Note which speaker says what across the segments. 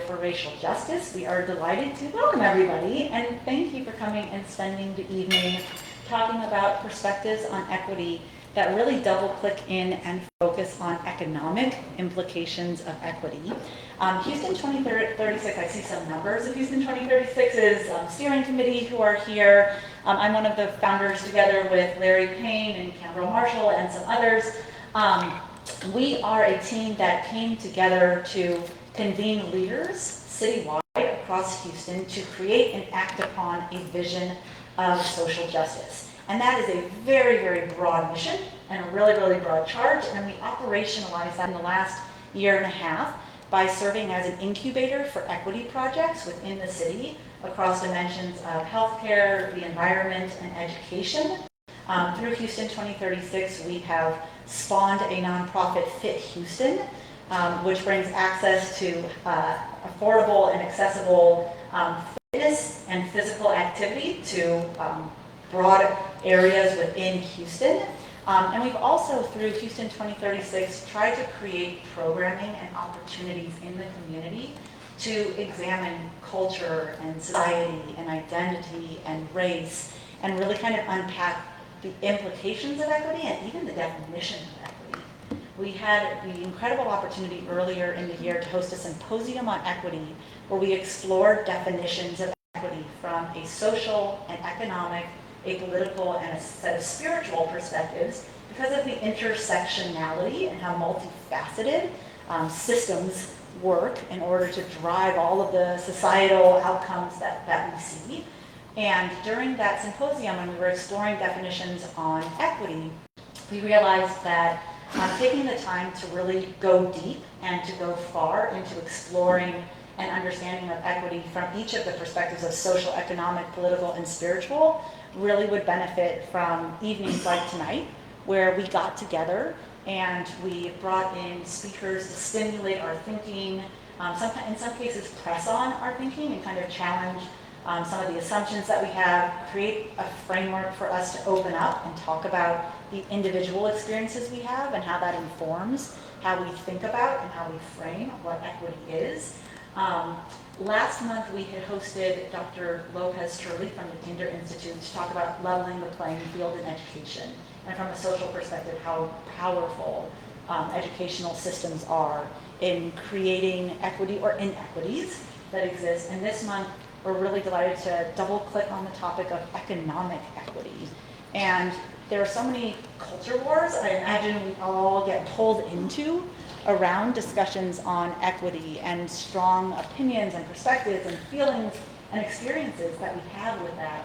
Speaker 1: for Racial Justice. We are delighted to welcome everybody, and thank you for coming and spending the evening talking about perspectives on equity that really double-click in and focus on economic implications of equity. Houston 2036, I see some members of Houston 2036's steering committee who are here. I'm one of the founders, together with Larry Payne and Campbell Marshall and some others. We are a team that came together to convene leaders citywide across Houston to create and act upon a vision of social justice. And that is a very, very broad mission and a really, really broad charge. And we operationalized that in the last year and a half by serving as an incubator for equity projects within the city across dimensions of healthcare, the environment, and education. Through Houston 2036, we have spawned a nonprofit, Fit Houston, which brings access to affordable and accessible fitness and physical activity to broad areas within Houston. And we've also, through Houston 2036, tried to create programming and opportunities in the community to examine culture and society and identity and race and really kind of unpack the implications of equity and even the definition of equity. We had the incredible opportunity earlier in the year to host a symposium on equity where we explored definitions of equity from a social and economic, a political, and a set of spiritual perspectives because of the intersectionality and how multifaceted systems work in order to drive all of the societal outcomes that we see. And during that symposium, when we were exploring definitions on equity, we realized that taking the time to really go deep and to go far into exploring and understanding of equity from each of the perspectives of social, economic, political, and spiritual really would benefit from evenings like tonight, where we got together and we brought in speakers to stimulate our thinking, in some cases press on our thinking and kind of challenge some of the assumptions that we have, create a framework for us to open up and talk about the individual experiences we have and how that informs how we think about and how we frame what equity is. Last month we had hosted Dr. Lopez Turley from the Kinder Institute to talk about leveling the playing field in education and from a social perspective how powerful educational systems are in creating equity or inequities that exist. And this month we're really delighted to double click on the topic of economic equity. And there are so many culture wars I imagine we all get pulled into around discussions on equity and strong opinions and perspectives and feelings and experiences that we have with that.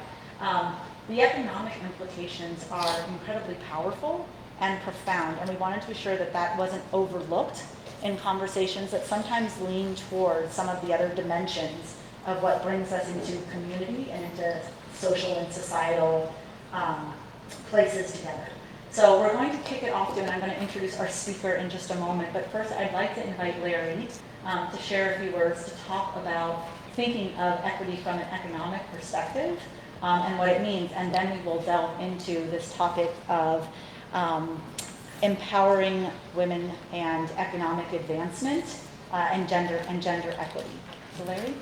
Speaker 1: The economic implications are incredibly powerful and profound, and we wanted to ensure that that wasn't overlooked in conversations that sometimes lean towards some of the other dimensions of what brings us into community and into social and societal places together. So we're going to kick it off, and I'm going to introduce our speaker in just a moment. But first, I'd like to invite Larry to share a few words to talk about thinking of equity from an economic perspective and what it means. And then we will delve into this topic of empowering women and economic advancement and gender equity. So Larry?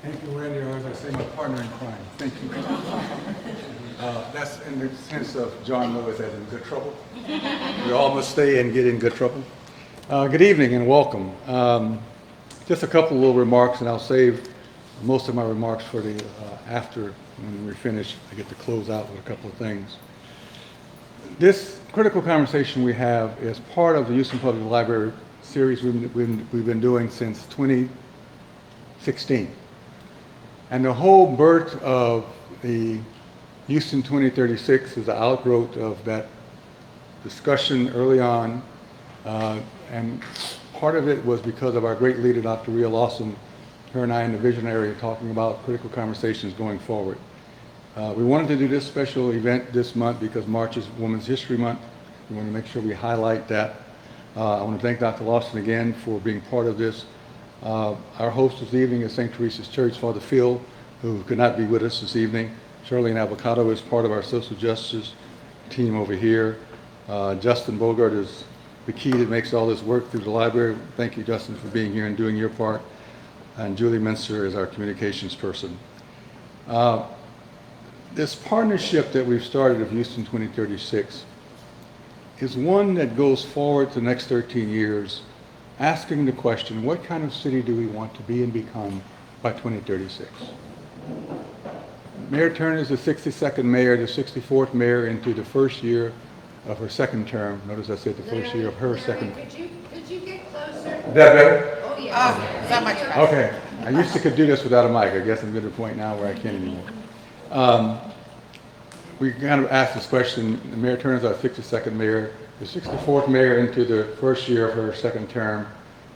Speaker 2: Thank you, Wendy, or as I say, my partner in crime. Thank you. That's in the sense of John Lewis as in good trouble. We all must stay and get in good trouble. Good evening and welcome. Just a couple of little remarks, and I'll save most of my remarks for the after when we finish. I get to close out with a couple of things. This critical conversation we have is part of the Houston Public Library series we've been doing since 2016. And the whole birth of the Houston 2036 is an outgrowth of that discussion early on. And part of it was because of our great leader, Dr. Rhea Lawson, her and I in the vision area talking about critical conversations going forward. We wanted to do this special event this month because March is Women's History Month. We want to make sure we highlight that. I want to thank Dr. Lawson again for being part of this. Our host this evening is St. Teresa's Church, Father Phil, who could not be with us this evening. Charlene Avocado is part of our social justice team over here. Justin Bogart is the key that makes all this work through the library. Thank you, Justin, for being here and doing your part. And Julie Minster is our communications person. This partnership that we've started of Houston 2036 is one that goes forward to the next 13 years, asking the question, what kind of city do we want to be and become by 2036? Mayor Turner is the 62nd mayor, the 64th mayor into the first year of her second term. Notice I said the first year of her second.
Speaker 3: Could you get closer?
Speaker 2: Is that better?
Speaker 3: Oh, yeah.
Speaker 4: So much better.
Speaker 2: Okay. I used to could do this without a mic. I guess I'm at a point now where I can't anymore. We kind of asked this question. Mayor Turner is our 62nd mayor, the 64th mayor into the first year of her second term.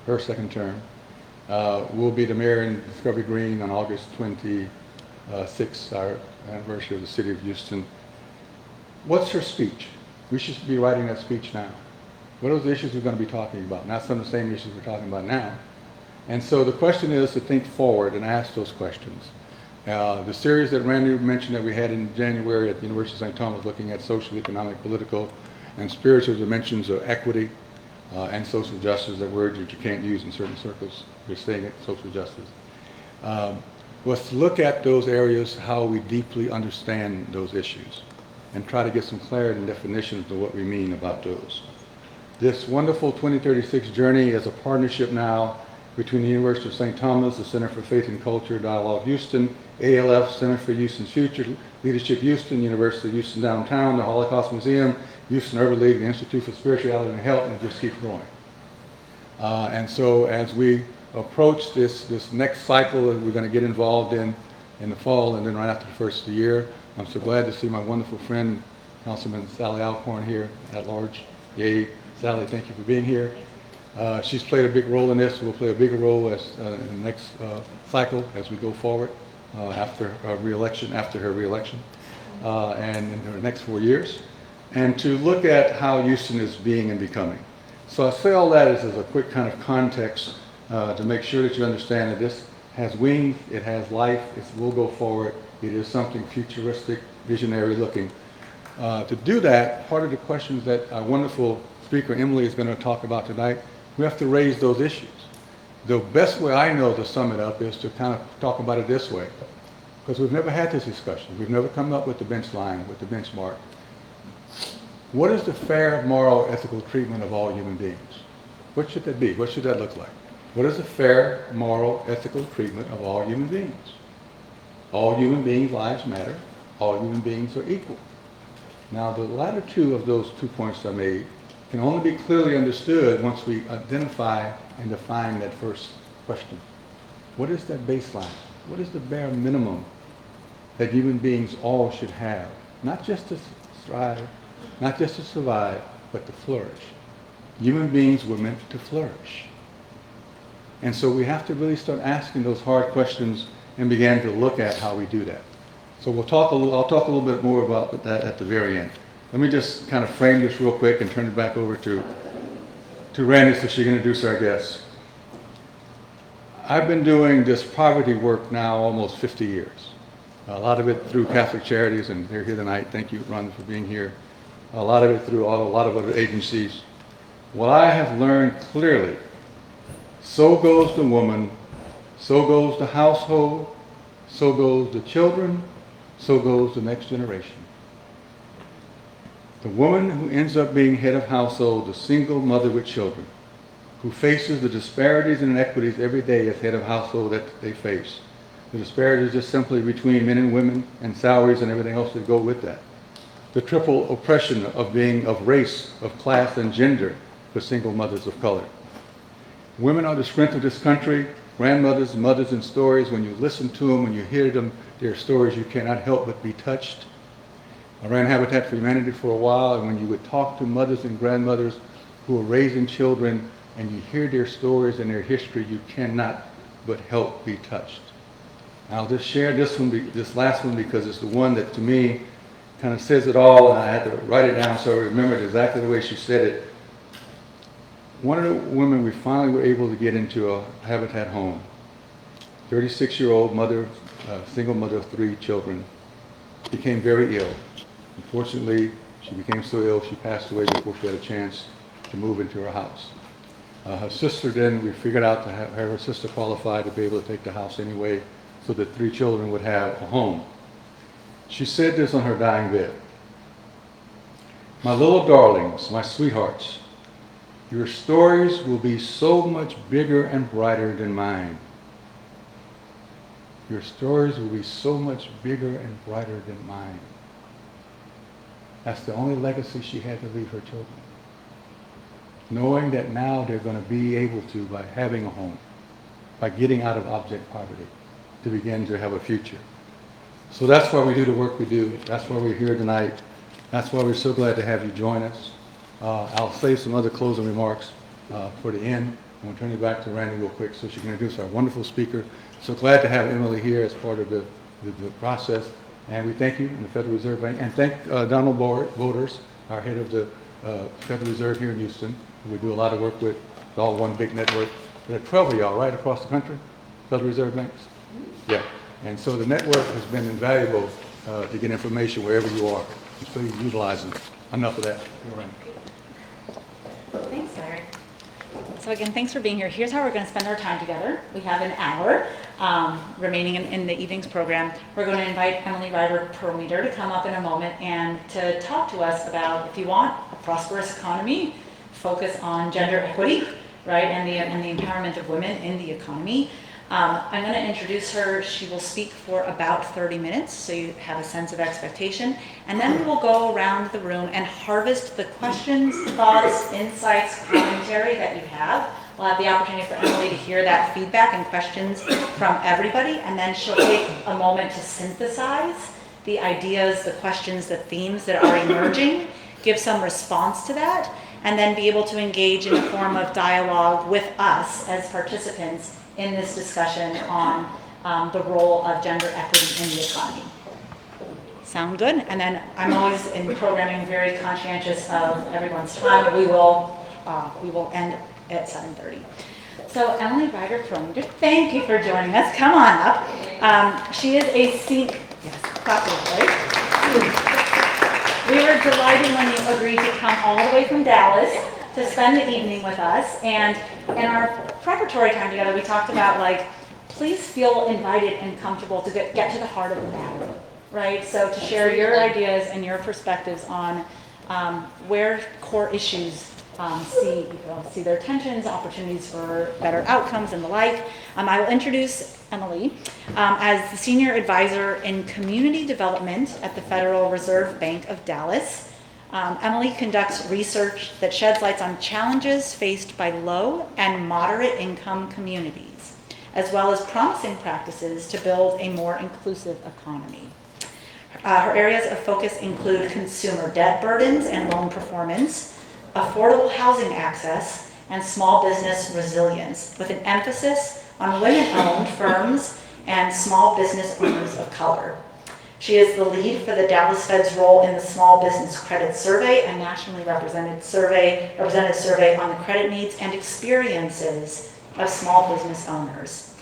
Speaker 2: Will be the mayor in Discovery Green on August 26th, our anniversary of the city of Houston. What's her speech? We should be writing that speech now. What are the issues we're going to be talking about? Not some of the same issues we're talking about now. And so the question is to think forward and ask those questions. The series that Randy mentioned that we had in January at the University of St. Thomas looking at social, economic, political, and spiritual dimensions of equity and social justice, a word that you can't use in certain circles. You're saying it, social justice. Was to look at those areas, how we deeply understand those issues, and try to get some clarity and definitions of what we mean about those. This wonderful 2036 journey is a partnership now between the University of St. Thomas, the Center for Faith and Culture, Dialogue Houston, ALF, Center for Houston's Future, Leadership Houston, University of Houston Downtown, the Holocaust Museum, Houston Urban League, the Institute for Spirituality and Health, and it just keeps growing. And so as we approach this next cycle that we're going to get involved in the fall and then right after the first of the year, I'm so glad to see my wonderful friend, Councilman Sally Alcorn here at large. Yay, Sally, thank you for being here. She's played a big role in this. Will play a bigger role as in the next cycle as we go forward after her reelection, and in the next 4 years, and to look at how Houston is being and becoming. So I say all that as a quick kind of context to make sure that you understand that this has wings, it has life, it will go forward, it is something futuristic, visionary looking. To do that, part of the questions that our wonderful speaker Emily is going to talk about tonight, we have to raise those issues. The best way I know to sum it up is to kind of talk about it this way, because we've never had this discussion. We've never come up with the bench line, with the benchmark. What is the fair, moral, ethical treatment of all human beings? What should that be? What should that look like? What is the fair, moral, ethical treatment of all human beings? All human beings' lives matter. All human beings are equal. Now, the latter two of those 2 points I made can only be clearly understood once we identify and define that first question. What is that baseline? What is the bare minimum that human beings all should have? Not just to strive, not just to survive, but to flourish. Human beings were meant to flourish. And so we have to really start asking those hard questions and begin to look at how we do that. So I'll talk a little bit more about that at the very end. Let me just kind of frame this real quick and turn it back over to Randy so she can introduce our guests. I've been doing this poverty work now almost 50 years. A lot of it through Catholic Charities, and they're here tonight. Thank you, Ron, for being here. A lot of it through a lot of other agencies. What I have learned clearly, so goes the woman, so goes the household, so goes the children, so goes the next generation. The woman who ends up being head of household, the single mother with children, who faces the disparities and inequities every day as head of household that they face. The disparities just simply between men and women and salaries and everything else that go with that. The triple oppression of being of race, of class, and gender for single mothers of color. Women are the strength of this country. Grandmothers, mothers, and stories. When you listen to them, when you hear them, their stories, you cannot help but be touched. I ran Habitat for Humanity for a while, and when you would talk to mothers and grandmothers who are raising children, and you hear their stories and their history, you cannot but help be touched. I'll just share this last one, because it's the one that, to me, kind of says it all, and I had to write it down so I remembered exactly the way she said it. One of the women we finally were able to get into a Habitat home, 36-year-old mother, single mother of 3 children, became very ill. Unfortunately, she became so ill she passed away before she had a chance to move into her house. Her sister then, we figured out to have her sister qualified to be able to take the house anyway, so that 3 children would have a home. She said this on her dying bed. "My little darlings, my sweethearts, your stories will be so much bigger and brighter than mine. Your stories will be so much bigger and brighter than mine." That's the only legacy she had to leave her children. Knowing that now they're going to be able to, by having a home, by getting out of abject poverty, to begin to have a future. So that's why we do the work we do. That's why we're here tonight. That's why we're so glad to have you join us. I'll save some other closing remarks for the end. I'm going to turn it back to Randy real quick so she can introduce our wonderful speaker. So glad to have Emily here as part of the process. And we thank you in the Federal Reserve Bank. And thank Donald Borders, our head of the Federal Reserve here in Houston, who we do a lot of work with. It's all one big network. There are 12 of y'all right across the country, Federal Reserve Banks? Yeah. And so the network has been invaluable to get information wherever you are. So you utilize them. Enough of that.
Speaker 1: Thanks, Larry. So again, thanks for being here. Here's how we're going to spend our time together. We have an hour remaining in the evening's program. We're going to invite Emily Ryder Perlmutter to come up in a moment and to talk to us about, if you want, a prosperous economy, focus on gender equity, right, and the empowerment of women in the economy. I'm going to introduce her. She will speak for about 30 minutes, so you have a sense of expectation. And then we will go around the room and harvest the questions, thoughts, insights, commentary that you have. We'll have the opportunity for Emily to hear that feedback and questions from everybody, and then she'll take a moment to synthesize the ideas, the questions, the themes that are emerging, give some response to that, and then be able to engage in a form of dialogue with us as participants in this discussion on the role of gender equity in the economy. Sound good? And then I'm always in programming very conscientious of everyone's time. We will end at 7:30. So Emily Ryder Perlmutter, thank you for joining us. Come on up. She is a senior. Yes, right? We were delighted when you agreed to come all the way from Dallas to spend the evening with us. And in our preparatory time together, we talked about, like, please feel invited and comfortable to get to the heart of the matter, right? So to share your ideas and your perspectives on where core issues see their tensions, opportunities for better outcomes, and the like. I will introduce Emily as the Senior Advisor in Community Development at the Federal Reserve Bank of Dallas. Emily conducts research that sheds lights on challenges faced by low and moderate income communities, as well as promising practices to build a more inclusive economy. Her areas of focus include consumer debt burdens and loan performance, affordable housing access, and small business resilience, with an emphasis on women-owned firms and small business owners of color. She is the lead for the Dallas Fed's role in the Small Business Credit Survey, a nationally represented survey on the credit needs and experiences of small business owners.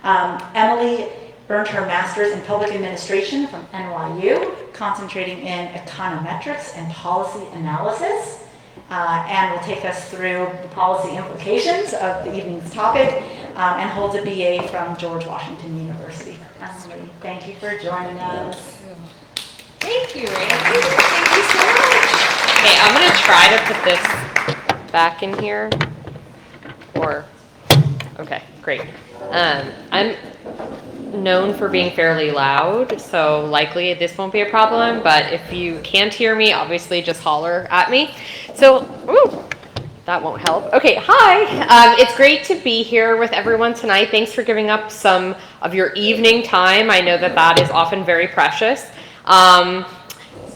Speaker 1: Emily earned her master's in public administration from NYU, concentrating in econometrics and policy analysis, and will take us through the policy implications of the evening's topic, and holds a BA from George Washington University. Emily, thank you for joining us.
Speaker 4: Thank you, Randy. Thank you so much. Okay, I'm going to try to put this back in here. Okay, great. I'm known for being fairly loud, so likely this won't be a problem, but if you can't hear me, obviously just holler at me. So, that won't help. Okay, hi. It's great to be here with everyone tonight. Thanks for giving up some of your evening time. I know that is often very precious.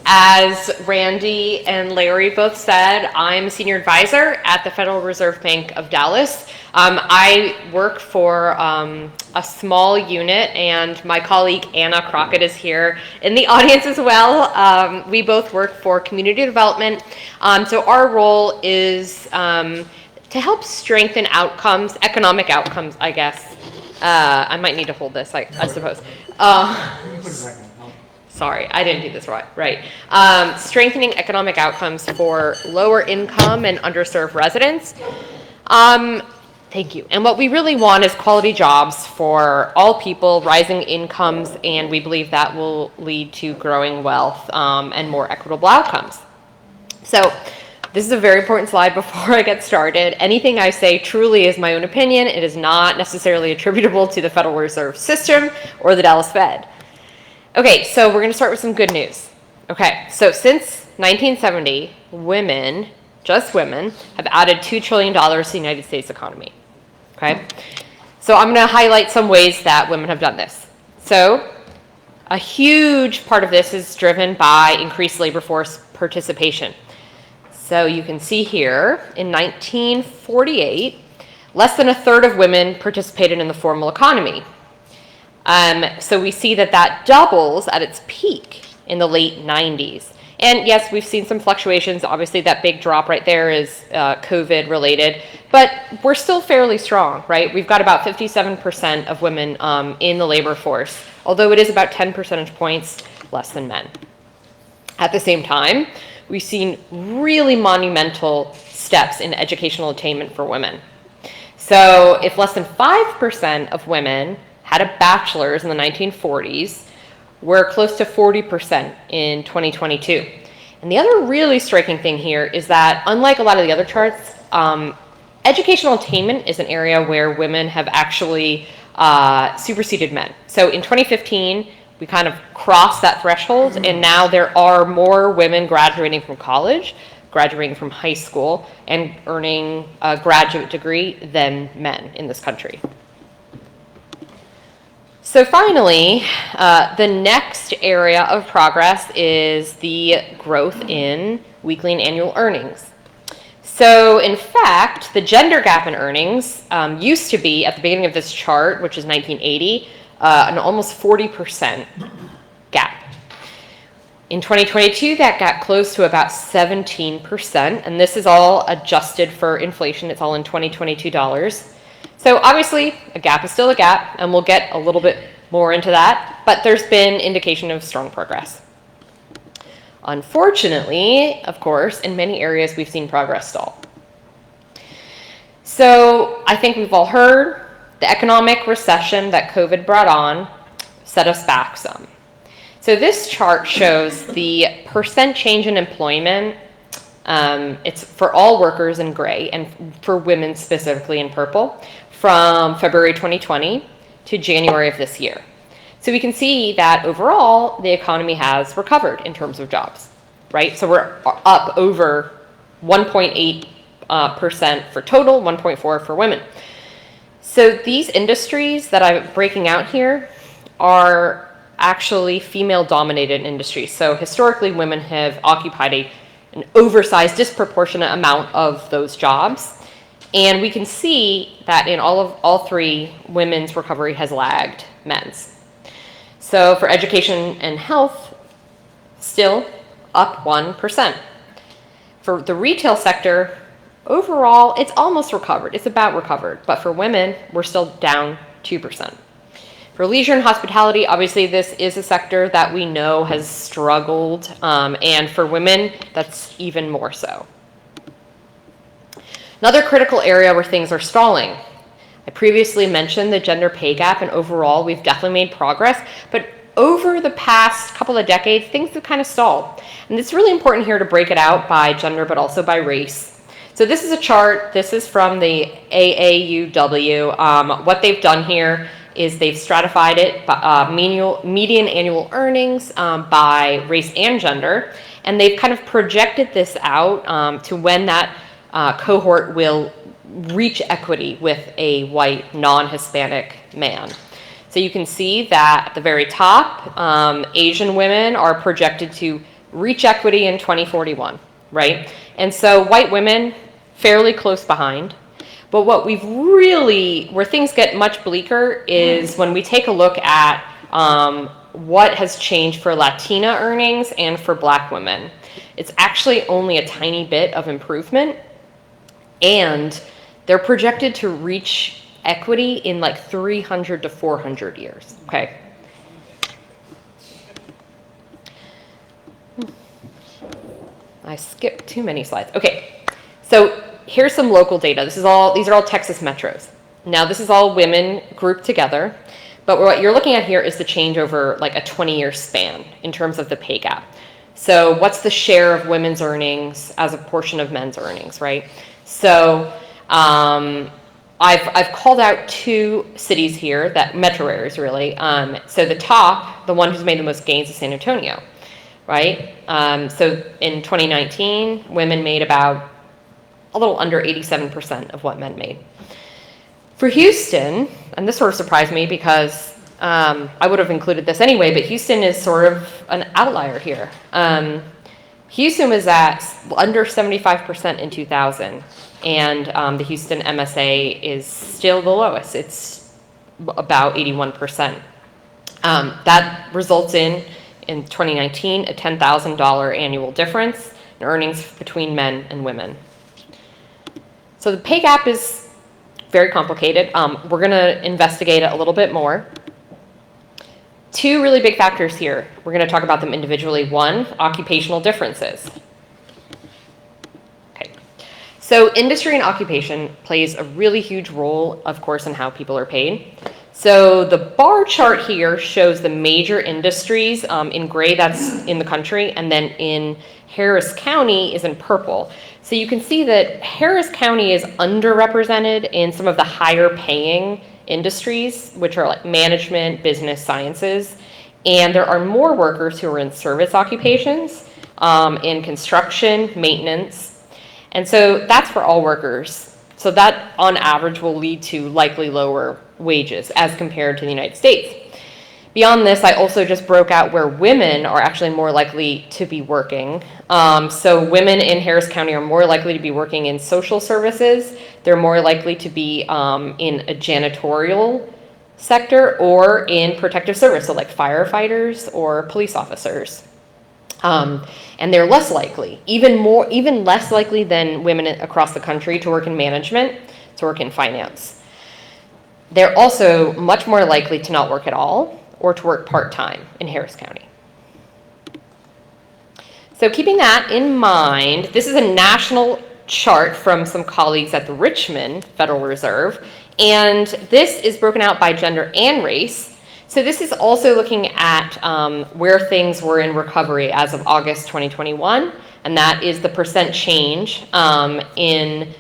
Speaker 4: As Randy and Larry both said, I'm a senior advisor at the Federal Reserve Bank of Dallas. I work for a small unit, and my colleague Anna Crockett is here in the audience as well. We both work for community development. So our role is to help strengthen outcomes, economic outcomes, I guess. I might need to hold this, I suppose. Sorry, I didn't do this right. Strengthening economic outcomes for lower income and underserved residents. Thank you. And what we really want is quality jobs for all people, rising incomes, and we believe that will lead to growing wealth and more equitable outcomes. So this is a very important slide before I get started. Anything I say truly is my own opinion. It is not necessarily attributable to the Federal Reserve System or the Dallas Fed. Okay, so we're going to start with some good news. Okay, so since 1970, women, just women, have added $2 trillion to the United States economy. Okay, so I'm going to highlight some ways that women have done this. So a huge part of this is driven by increased labor force participation. So you can see here, in 1948, less than a third of women participated in the formal economy. So we see that doubles at its peak in the late 90s. And yes, we've seen some fluctuations. Obviously, that big drop right there is COVID related, but we're still fairly strong, right? We've got about 57% of women in the labor force, although it is about 10 percentage points less than men. At the same time, we've seen really monumental steps in educational attainment for women. So if less than 5% of women had a bachelor's in the 1940s, we're close to 40% in 2022. And the other really striking thing here is that, unlike a lot of the other charts, educational attainment is an area where women have actually superseded men. So in 2015, we kind of crossed that threshold, and now there are more women graduating from college, graduating from high school, and earning a graduate degree than men in this country. So finally, the next area of progress is the growth in weekly and annual earnings. So in fact, the gender gap in earnings used to be, at the beginning of this chart, which is 1980, an almost 40% gap. In 2022, that got close to about 17%, and this is all adjusted for inflation. It's all in 2022 dollars. So obviously, a gap is still a gap, and we'll get a little bit more into that, but there's been indication of strong progress. Unfortunately, of course, in many areas, we've seen progress stall. So I think we've all heard the economic recession that COVID brought on set us back some. So this chart shows the percent change in employment. It's for all workers in gray and for women specifically in purple from February 2020 to January of this year. So we can see that overall the economy has recovered in terms of jobs, right? So we're up over 1.8% for total, 1.4 for women. So these industries that I'm breaking out here are actually female-dominated industries. So historically, women have occupied an oversized, disproportionate amount of those jobs. And we can see that in all three, women's recovery has lagged men's. So for education and health, still up 1%. For the retail sector, overall, it's almost recovered. It's about recovered. But for women, we're still down 2%. For leisure and hospitality, obviously this is a sector that we know has struggled, and for women, that's even more so. Another critical area where things are stalling. I previously mentioned the gender pay gap, and overall, we've definitely made progress, but over the past couple of decades, things have kind of stalled. And it's really important here to break it out by gender, but also by race. So this is a chart. This is from the AAUW. What they've done here is they've stratified it by median annual earnings by race and gender, and they've kind of projected this out to when that cohort will reach equity with a white, non-Hispanic man. So you can see that at the very top, Asian women are projected to reach equity in 2041, right? And so white women, fairly close behind. But what where things get much bleaker is when we take a look at what has changed for Latina earnings and for Black women. It's actually only a tiny bit of improvement, and they're projected to reach equity in like 300 to 400 years, okay? I skipped too many slides. Okay, so here's some local data. These are all Texas metros. Now this is all women grouped together, but what you're looking at here is the change over like a 20-year span in terms of the pay gap. So what's the share of women's earnings as a portion of men's earnings, right? So I've called out 2 cities here, that metro areas really. So the top, the one who's made the most gains is San Antonio, right? So in 2019, women made about a little under 87% of what men made. For Houston, and this sort of surprised me because I would have included this anyway, but Houston is sort of an outlier here. Houston was at under 75% in 2000, and the Houston MSA is still the lowest. It's about 81%. That results in 2019, a $10,000 annual difference in earnings between men and women. So the pay gap is very complicated. We're going to investigate it a little bit more. 2 really big factors here. We're going to talk about them individually. 1, occupational differences. Okay. So industry and occupation plays a really huge role, of course, in how people are paid. So the bar chart here shows the major industries in gray, that's in the country, and then in Harris County is in purple. So you can see that Harris County is underrepresented in some of the higher paying industries, which are like management, business, sciences. And there are more workers who are in service occupations, in construction, maintenance. And so that's for all workers. So that on average will lead to likely lower wages as compared to the United States. Beyond this, I also just broke out where women are actually more likely to be working. So women in Harris County are more likely to be working in social services. They're more likely to be in a janitorial sector or in protective service, so like firefighters or police officers. And they're less likely, even less likely than women across the country to work in management, to work in finance. They're also much more likely to not work at all or to work part-time in Harris County. So keeping that in mind, this is a national chart from some colleagues at the Richmond Federal Reserve, and this is broken out by gender and race. So this is also looking at where things were in recovery as of August 2021, and that is the percent change in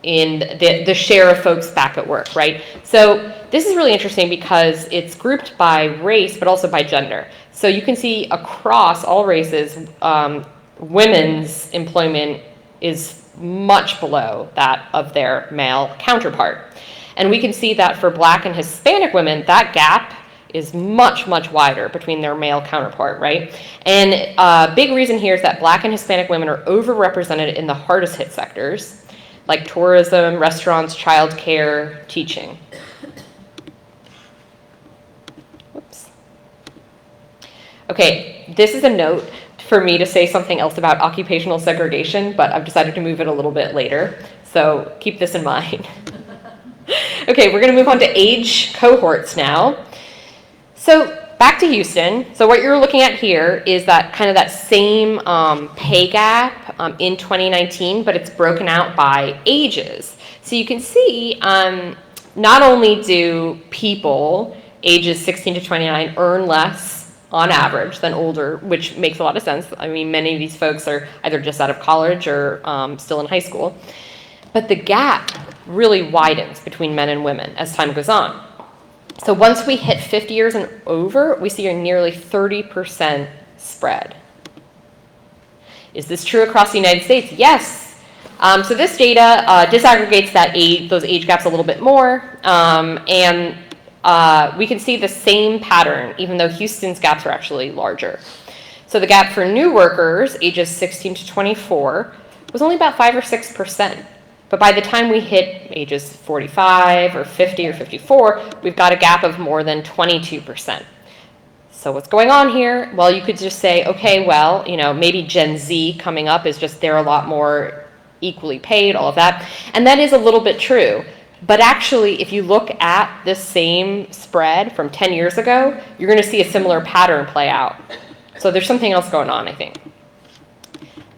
Speaker 4: the share of folks back at work, right? So this is really interesting because it's grouped by race, but also by gender. So you can see across all races, women's employment is much below that of their male counterpart. And we can see that for Black and Hispanic women, that gap is much, much wider between their male counterpart, right? And a big reason here is that Black and Hispanic women are overrepresented in the hardest hit sectors, like tourism, restaurants, childcare, teaching. Whoops. Okay, this is a note for me to say something else about occupational segregation, but I've decided to move it a little bit later, so keep this in mind. Okay, we're going to move on to age cohorts now. So back to Houston. So what you're looking at here is that kind of that same pay gap in 2019, but it's broken out by ages. So you can see not only do people ages 16 to 29 earn less on average than older, which makes a lot of sense. I mean, many of these folks are either just out of college or still in high school. But the gap really widens between men and women as time goes on. So once we hit 50 years and over, we see a nearly 30% spread. Is this true across the United States? Yes. So this data disaggregates those age gaps a little bit more, and we can see the same pattern, even though Houston's gaps are actually larger. So the gap for new workers, ages 16 to 24, was only about 5 or 6%. But by the time we hit ages 45 or 50 or 54, we've got a gap of more than 22%. So what's going on here? Well, you could just say, okay, well, maybe Gen Z coming up is just they're a lot more equally paid, all of that. And that is a little bit true. But actually, if you look at this same spread from 10 years ago, you're going to see a similar pattern play out. So there's something else going on, I think.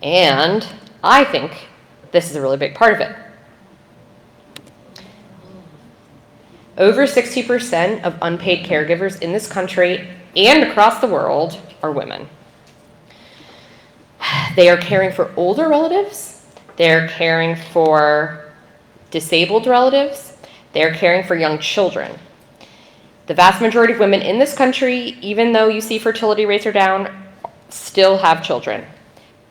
Speaker 4: And I think this is a really big part of it. Over 60% of unpaid caregivers in this country and across the world are women. They are caring for older relatives, they're caring for disabled relatives, they're caring for young children. The vast majority of women in this country, even though you see fertility rates are down, still have children.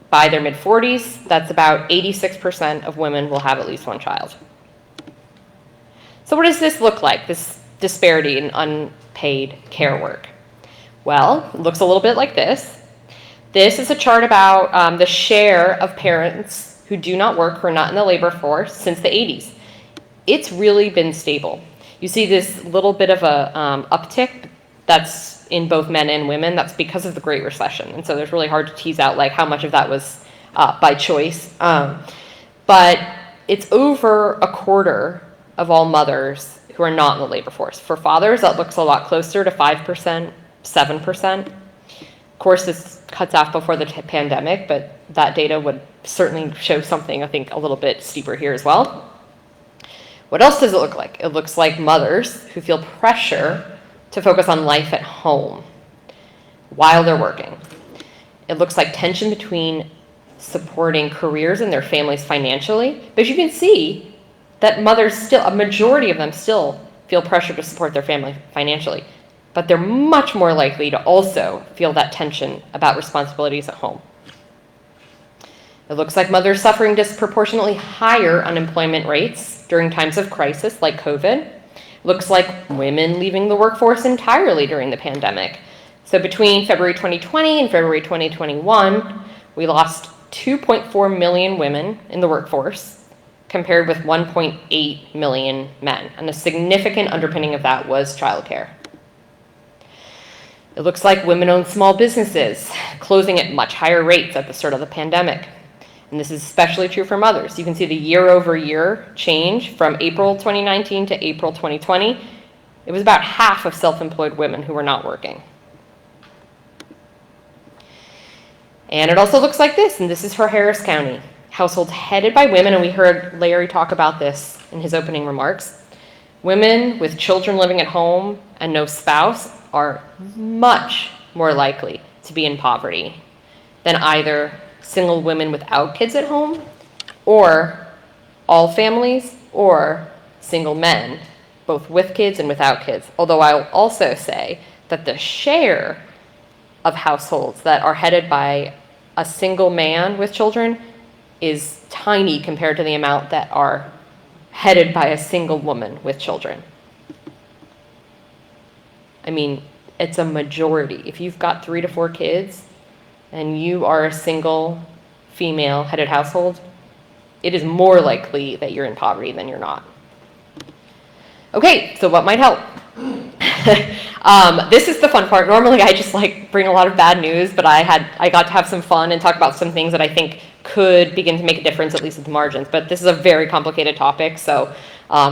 Speaker 4: By their mid-40s, that's about 86% of women will have at least one child. So what does this look like, this disparity in unpaid care work? Well, it looks a little bit like this. This is a chart about the share of parents who do not work, who are not in the labor force since the 80s. It's really been stable. You see this little bit of a uptick that's in both men and women. That's because of the Great Recession. And so it's really hard to tease out like how much of that was by choice. But it's over a quarter of all mothers who are not in the labor force. For fathers, that looks a lot closer to 5%, 7%. Of course, this cuts off before the pandemic, but that data would certainly show something, I think, a little bit steeper here as well. What else does it look like? It looks like mothers who feel pressure to focus on life at home while they're working. It looks like tension between supporting careers and their families financially. But you can see that mothers still, a majority of them still feel pressure to support their family financially. But they're much more likely to also feel that tension about responsibilities at home. It looks like mothers suffering disproportionately higher unemployment rates during times of crisis like COVID. Looks like women leaving the workforce entirely during the pandemic. So between February 2020 and February 2021, we lost 2.4 million women in the workforce compared with 1.8 million men. And a significant underpinning of that was childcare. It looks like women-owned small businesses closing at much higher rates at the start of the pandemic. And this is especially true for mothers. You can see the year-over-year change from April 2019 to April 2020. It was about half of self-employed women who were not working. And it also looks like this, and this is for Harris County. Households headed by women, and we heard Larry talk about this in his opening remarks. Women with children living at home and no spouse are much more likely to be in poverty than either single women without kids at home or all families or single men, both with kids and without kids. Although I'll also say that the share of households that are headed by a single man with children is tiny compared to the amount that are headed by a single woman with children. I mean, it's a majority. If you've got 3 to 4 kids and you are a single female headed household, it is more likely that you're in poverty than you're not. Okay, so what might help? This is the fun part. Normally I just bring a lot of bad news, but I got to have some fun and talk about some things that I think could begin to make a difference, at least at the margins. But this is a very complicated topic, so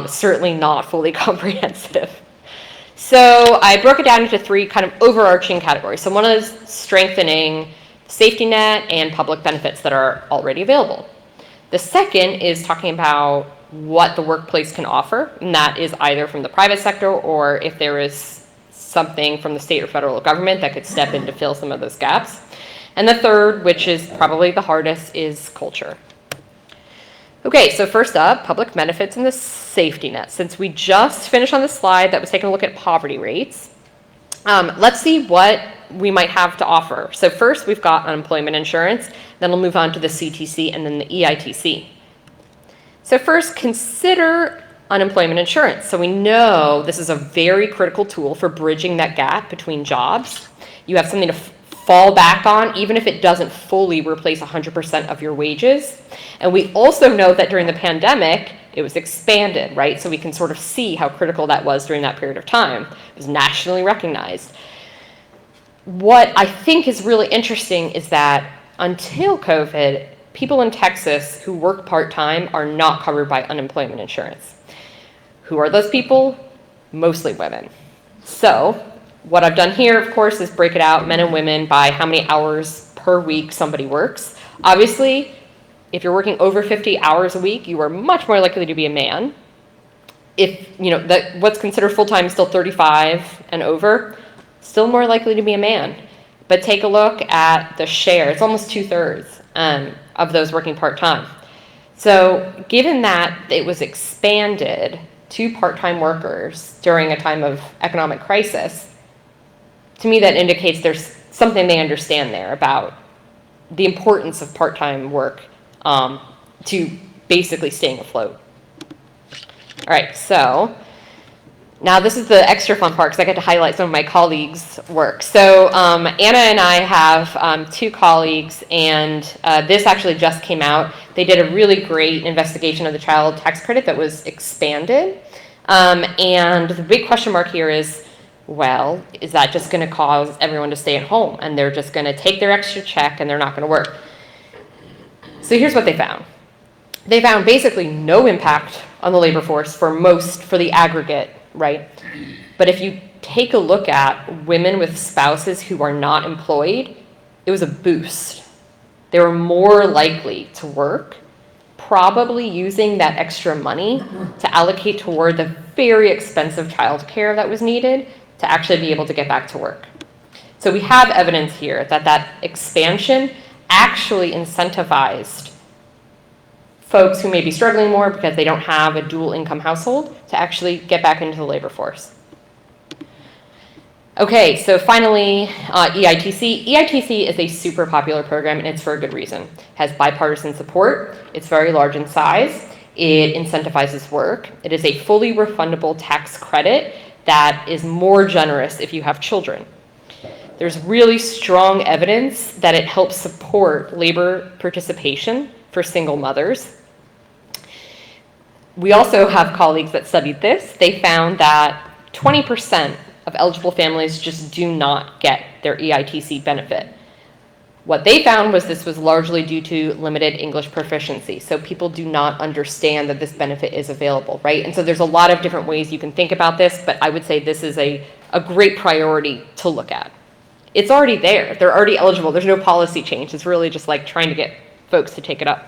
Speaker 4: certainly not fully comprehensive. So I broke it down into 3 kind of overarching categories. So one is strengthening safety net and public benefits that are already available. The second is talking about what the workplace can offer, and that is either from the private sector or if there is something from the state or federal government that could step in to fill some of those gaps. And the third, which is probably the hardest, is culture. Okay, so first up, public benefits and the safety net. Since we just finished on this slide that was taking a look at poverty rates, let's see what we might have to offer. So first, we've got unemployment insurance, then we'll move on to the CTC and then the EITC. So first, consider unemployment insurance. So we know this is a very critical tool for bridging that gap between jobs. You have something to fall back on, even if it doesn't fully replace 100% of your wages. And we also know that during the pandemic, it was expanded, right? So we can sort of see how critical that was during that period of time. It was nationally recognized. What I think is really interesting is that until COVID, people in Texas who work part-time are not covered by unemployment insurance. Who are those people? Mostly women. So what I've done here, of course, is break it out, men and women, by how many hours per week somebody works. Obviously, if you're working over 50 hours a week, you are much more likely to be a man. If, what's considered full-time is still 35 and over, still more likely to be a man. But take a look at the share. It's almost 2/3 of those working part-time. So given that it was expanded to part-time workers during a time of economic crisis, to me that indicates there's something they understand there about the importance of part-time work to basically staying afloat. All right, so now this is the extra fun part because I get to highlight some of my colleagues' work. So Anna and I have 2 colleagues, and this actually just came out. They did a really great investigation of the child tax credit that was expanded. And the big question mark here is, well, is that just going to cause everyone to stay at home and they're just going to take their extra check and they're not going to work? So here's what they found. They found basically no impact on the labor force for the aggregate, right? But if you take a look at women with spouses who are not employed, it was a boost. They were more likely to work, probably using that extra money to allocate toward the very expensive childcare that was needed to actually be able to get back to work. So we have evidence here that expansion actually incentivized folks who may be struggling more because they don't have a dual income household to actually get back into the labor force. Okay, so finally, EITC. EITC is a super popular program, and it's for a good reason. It has bipartisan support. It's very large in size. It incentivizes work. It is a fully refundable tax credit that is more generous if you have children. There's really strong evidence that it helps support labor participation for single mothers. We also have colleagues that studied this. They found that 20% of eligible families just do not get their EITC benefit. What they found was this was largely due to limited English proficiency. So people do not understand that this benefit is available, right? And so there's a lot of different ways you can think about this, but I would say this is a great priority to look at. It's already there. They're already eligible. There's no policy change. It's really just like trying to get folks to take it up.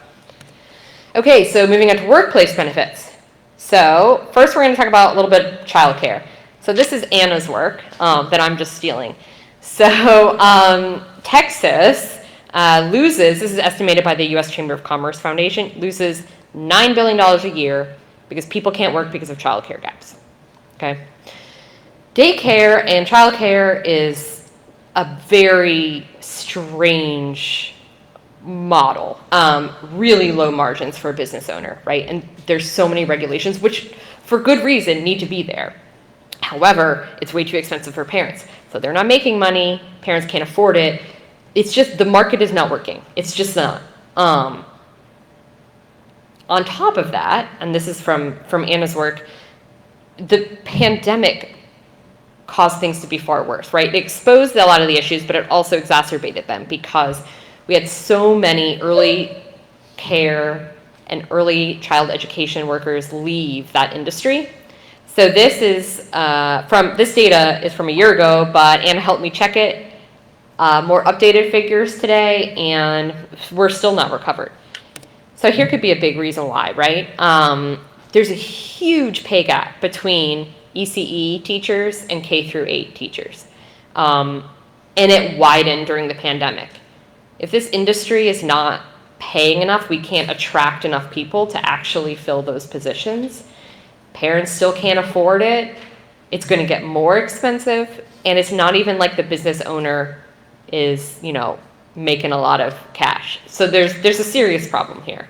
Speaker 4: Okay, so moving on to workplace benefits. So first we're going to talk about a little bit of childcare. So this is Anna's work that I'm just stealing. So Texas loses, this is estimated by the U.S. Chamber of Commerce Foundation, loses $9 billion a year because people can't work because of childcare gaps. Okay? Daycare and childcare is a very strange model. Really low margins for a business owner, right? And there's so many regulations, which for good reason need to be there. However, it's way too expensive for parents. So they're not making money, parents can't afford it. It's just the market is not working. It's just not. On top of that, and this is from Anna's work, the pandemic caused things to be far worse, right? It exposed a lot of the issues, but it also exacerbated them because we had so many early care and early child education workers leave that industry. So this data is from a year ago, but Anna helped me check it. More updated figures today, and we're still not recovered. So here could be a big reason why, right? There's a huge pay gap between ECE teachers and K-8 teachers. And it widened during the pandemic. If this industry is not paying enough, we can't attract enough people to actually fill those positions. Parents still can't afford it. It's going to get more expensive, and it's not even like the business owner is, making a lot of cash. So there's a serious problem here.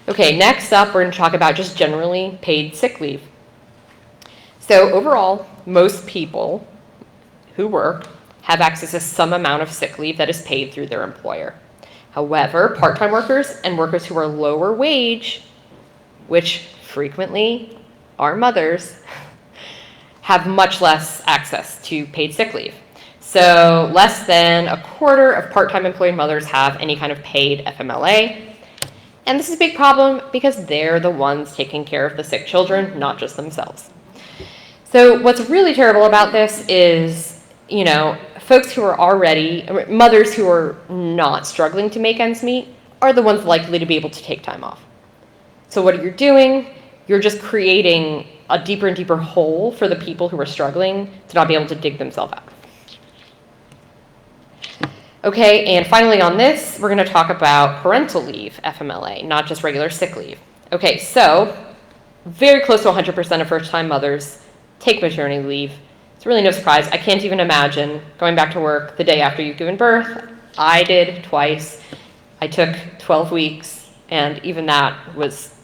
Speaker 4: Okay, next up, we're going to talk about just generally paid sick leave. So overall, most people who work have access to some amount of sick leave that is paid through their employer. However, part-time workers and workers who are lower wage, which frequently are mothers, have much less access to paid sick leave. So less than a quarter of part-time employed mothers have any kind of paid FMLA. And this is a big problem because they're the ones taking care of the sick children, not just themselves. So what's really terrible about this is, folks who are already, mothers who are not struggling to make ends meet are the ones likely to be able to take time off. So what you're doing, you're just creating a deeper and deeper hole for the people who are struggling to not be able to dig themselves out. Okay, and finally on this, we're going to talk about parental leave, FMLA, not just regular sick leave. Okay, so very close to 100% of first-time mothers take maternity leave. It's really no surprise. I can't even imagine going back to work the day after you've given birth. I did twice. I took 12 weeks, and even that was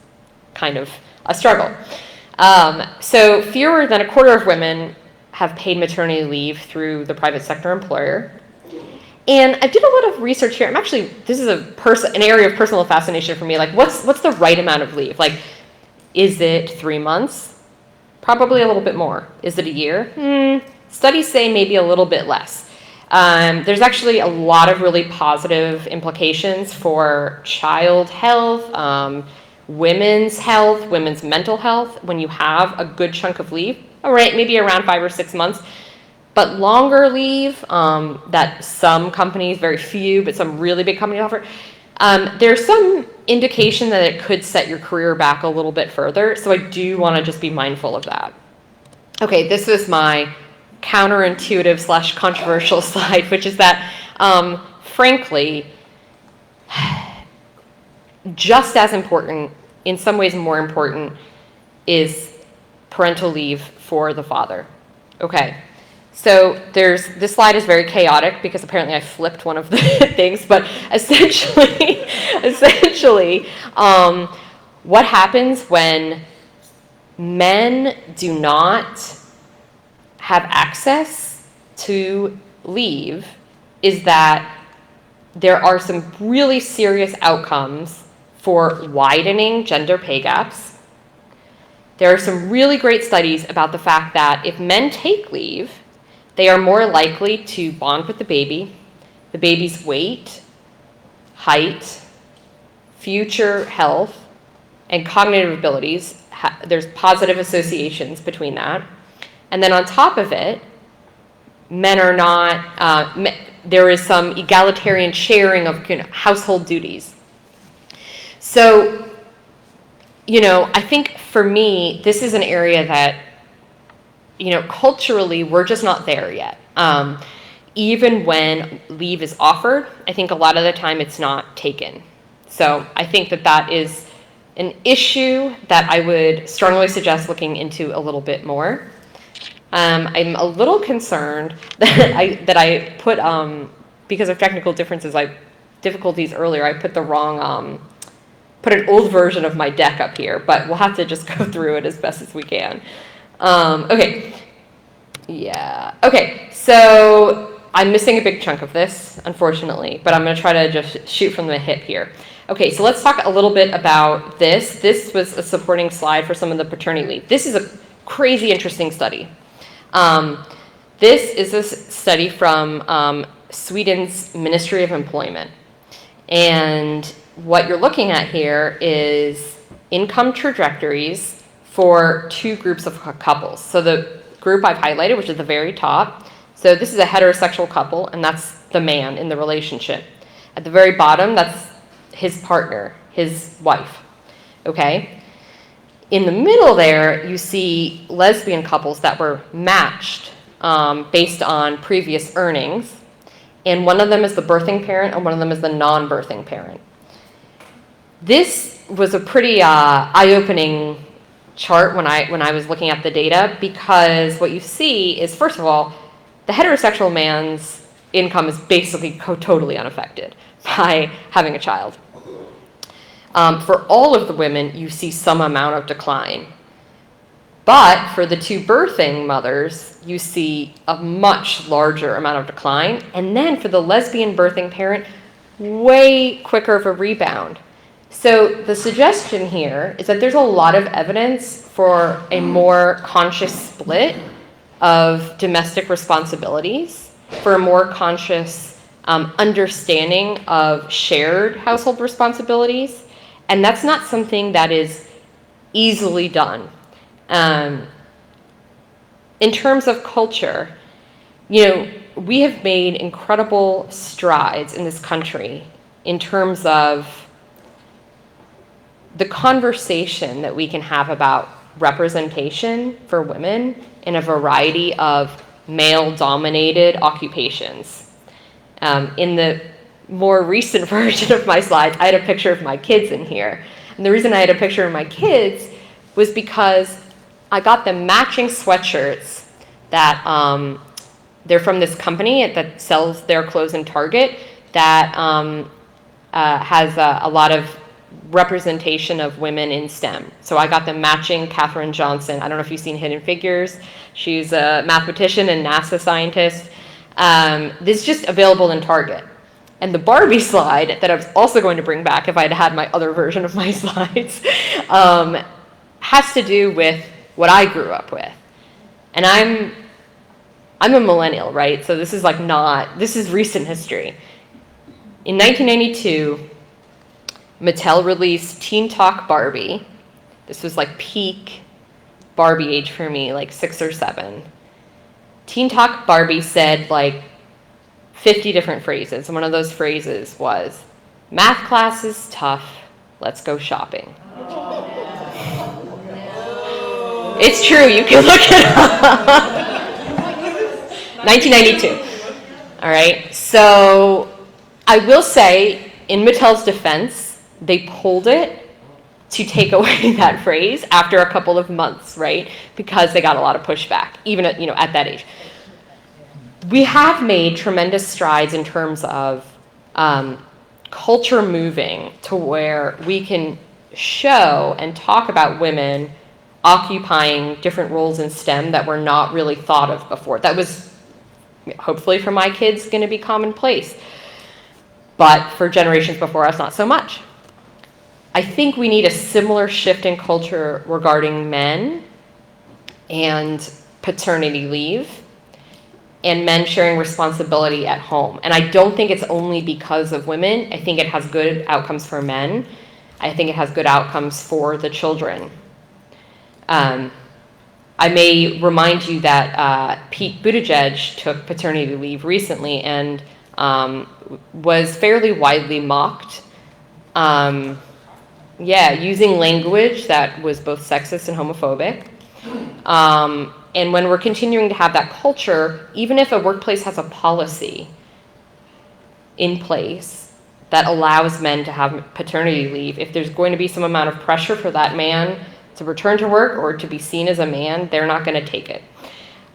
Speaker 4: kind of a struggle. So fewer than a quarter of women have paid maternity leave through the private sector employer. And I did a lot of research here. This is an area of personal fascination for me. Like, what's the right amount of leave? Like, is it 3 months? Probably a little bit more. Is it a year? Studies say maybe a little bit less. There's actually a lot of really positive implications for child health, women's health, women's mental health when you have a good chunk of leave. All right, maybe around 5 or 6 months. But longer leave that some companies, very few, but some really big companies offer, there's some indication that it could set your career back a little bit further. So I do want to just be mindful of that. Okay, this is my counterintuitive / controversial slide, which is that, frankly, just as important, in some ways more important, is parental leave for the father. Okay. So this slide is very chaotic because apparently I flipped one of the things, but essentially, what happens when men do not have access to leave is that there are some really serious outcomes for widening gender pay gaps. There are some really great studies about the fact that if men take leave, they are more likely to bond with the baby's weight, height, future health, and cognitive abilities. There's positive associations between that. And then on top of it, men are not, there is some egalitarian sharing of household duties. So, I think for me, this is an area that, culturally, we're just not there yet. Even when leave is offered, I think a lot of the time it's not taken. So I think that is an issue that I would strongly suggest looking into a little bit more. I'm a little concerned that I put, because of technical difficulties earlier, I put the wrong, put an old version of my deck up here, but we'll have to just go through it as best as we can. Okay. Yeah. Okay. So I'm missing a big chunk of this, unfortunately, but I'm going to try to just shoot from the hip here. Okay. So let's talk a little bit about this. This was a supporting slide for some of the paternity leave. This is a crazy interesting study. This is a study from Sweden's Ministry of Employment. And what you're looking at here is income trajectories for two groups of couples. So the group I've highlighted, which is the very top, so this is a heterosexual couple, and that's the man in the relationship. At the very bottom, that's his partner, his wife, okay? In the middle there, you see lesbian couples that were matched based on previous earnings, and one of them is the birthing parent, and one of them is the non-birthing parent. This was a pretty eye-opening chart when I was looking at the data, because what you see is, first of all, the heterosexual man's income is basically totally unaffected by having a child. For all of the women, you see some amount of decline. But for the two birthing mothers, you see a much larger amount of decline. And then for the lesbian birthing parent, way quicker of a rebound. So the suggestion here is that there's a lot of evidence for a more conscious split of domestic responsibilities, for a more conscious understanding of shared household responsibilities. And that's not something that is easily done. In terms of culture, we have made incredible strides in this country in terms of the conversation that we can have about representation for women in a variety of male-dominated occupations. In the more recent version of my slides, I had a picture of my kids in here. And the reason I had a picture of my kids was because I got them matching sweatshirts that they're from this company that sells their clothes in Target that has a lot of representation of women in STEM. So I got them matching Katherine Johnson. I don't know if you've seen Hidden Figures. She's a mathematician and NASA scientist. This is just available in Target. And the Barbie slide that I was also going to bring back if I'd had my other version of my slides has to do with what I grew up with. And I'm a millennial, right? So this is this is recent history. In 1992, Mattel released Teen Talk Barbie. This was like peak Barbie age for me, like 6 or 7. Teen Talk Barbie said like 50 different phrases. And one of those phrases was, math class is tough, let's go shopping. It's true, you can look it up. 1992. All right, so I will say, in Mattel's defense, they pulled it to take away that phrase after a couple of months, right? Because they got a lot of pushback, even at that age. We have made tremendous strides in terms of culture moving to where we can show and talk about women occupying different roles in STEM that were not really thought of before. That was, hopefully for my kids, going to be commonplace. But for generations before us, not so much. I think we need a similar shift in culture regarding men and paternity leave and men sharing responsibility at home. And I don't think it's only because of women. I think it has good outcomes for men. I think it has good outcomes for the children. I may remind you that Pete Buttigieg took paternity leave recently and was fairly widely mocked. Using language that was both sexist and homophobic. And when we're continuing to have that culture, even if a workplace has a policy in place that allows men to have paternity leave, if there's going to be some amount of pressure for that man to return to work or to be seen as a man, they're not going to take it.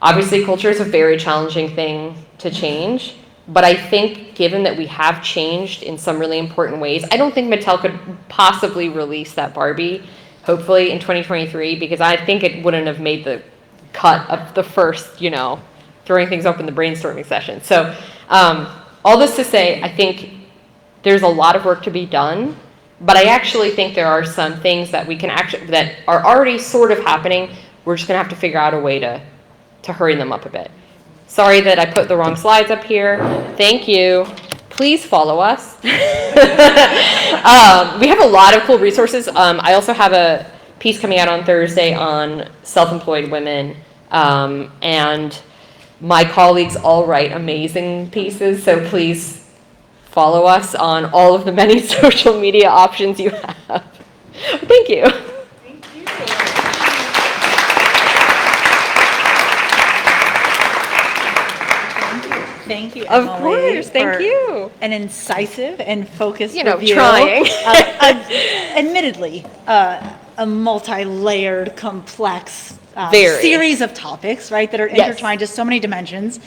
Speaker 4: Obviously, culture is a very challenging thing to change. But I think given that we have changed in some really important ways, I don't think Mattel could possibly release that Barbie, hopefully in 2023, because I think it wouldn't have made the cut of the first, throwing things up in the brainstorming session. So all this to say, I think there's a lot of work to be done, but I actually think there are some things that that are already sort of happening. We're just gonna have to figure out a way to hurry them up a bit. Sorry that I put the wrong slides up here. Thank you. Please follow us. We have a lot of cool resources. I also have a piece coming out on Thursday on self-employed women. And my colleagues all write amazing pieces, so please follow us on all of the many social media options you have. Thank you.
Speaker 1: Thank you,
Speaker 4: Of
Speaker 1: Emily,
Speaker 4: course, thank
Speaker 1: for
Speaker 4: you.
Speaker 1: an incisive and focused review.
Speaker 4: Trying.
Speaker 1: Admittedly, a multi-layered, complex
Speaker 4: Very.
Speaker 1: series of topics, right, that are
Speaker 4: Yes.
Speaker 1: intertwined to so many dimensions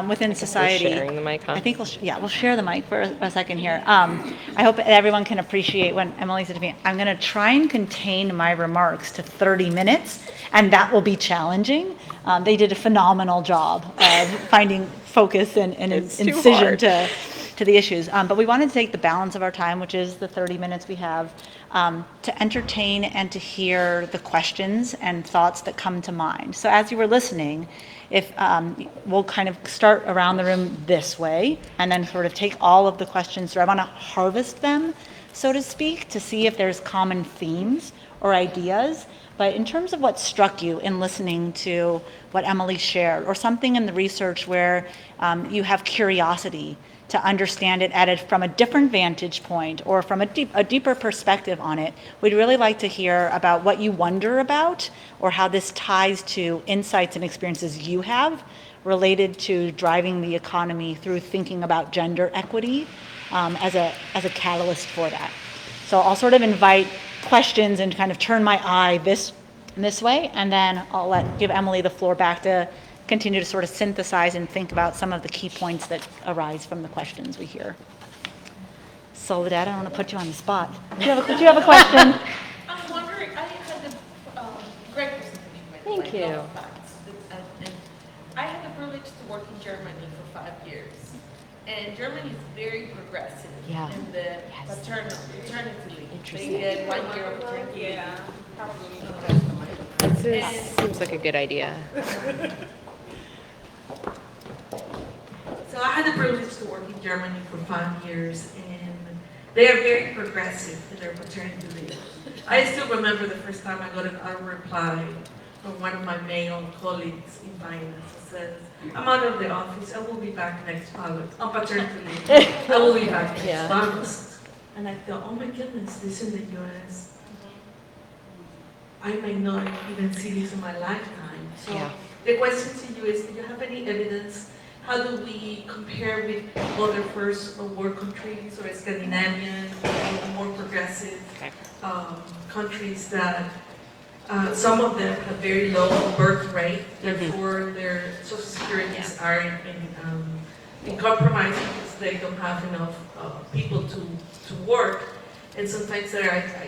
Speaker 1: within society.
Speaker 4: We're sharing the mic, huh?
Speaker 1: I think we'll share the mic for a second here. I hope everyone can appreciate when Emily said to me, I'm going to try and contain my remarks to 30 minutes, and that will be challenging. They did a phenomenal job of finding focus and
Speaker 4: It's too
Speaker 1: incision
Speaker 4: hard.
Speaker 1: to the issues. But we wanted to take the balance of our time, which is the 30 minutes we have, to entertain and to hear the questions and thoughts that come to mind. So as you were listening, if we'll kind of start around the room this way and then sort of take all of the questions through. I want to harvest them, so to speak, to see if there's common themes or ideas. but in terms of what struck you in listening to what Emily shared, or something in the research where you have curiosity to understand it from a different vantage point or from a deeper perspective on it, we'd really like to hear about what you wonder about or how this ties to insights and experiences you have related to driving the economy through thinking about gender equity as a catalyst for that. So I'll sort of invite questions and kind of turn my eye this way, and then I'll give Emily the floor back to continue to sort of synthesize and think about some of the key points that arise from the questions we hear. Soledad, I don't want to put you on the spot. Do you have a question?
Speaker 3: I'm wondering, I had the, great presentation. by the
Speaker 4: Thank
Speaker 3: way,
Speaker 4: you.
Speaker 3: love facts. And I had the privilege to work in Germany for 5 years. And Germany is very progressive
Speaker 4: Yeah.
Speaker 3: in the paternity leave.
Speaker 4: Interesting.
Speaker 3: They get 1 year of paternity leave.
Speaker 5: Yeah.
Speaker 3: Probably.
Speaker 4: This seems like a good idea.
Speaker 3: So I had the privilege to work in Germany for 5 years, and they are very progressive in their paternity leave. I still remember the first time I got a reply from one of my male colleagues in finance who says, "I'm out of the office, I will be back next August, on paternity leave. I will be back next
Speaker 4: Yeah.
Speaker 3: August." And I thought, oh my goodness, this in the US, I may not even see this in my lifetime. So
Speaker 4: Yeah.
Speaker 3: the question to you is, do you have any evidence? How do we compare with other first world countries or Scandinavian, more progressive
Speaker 4: Okay.
Speaker 3: countries that some of them have very low birth rate, therefore their social securities are in compromise because they don't have enough people to work, and sometimes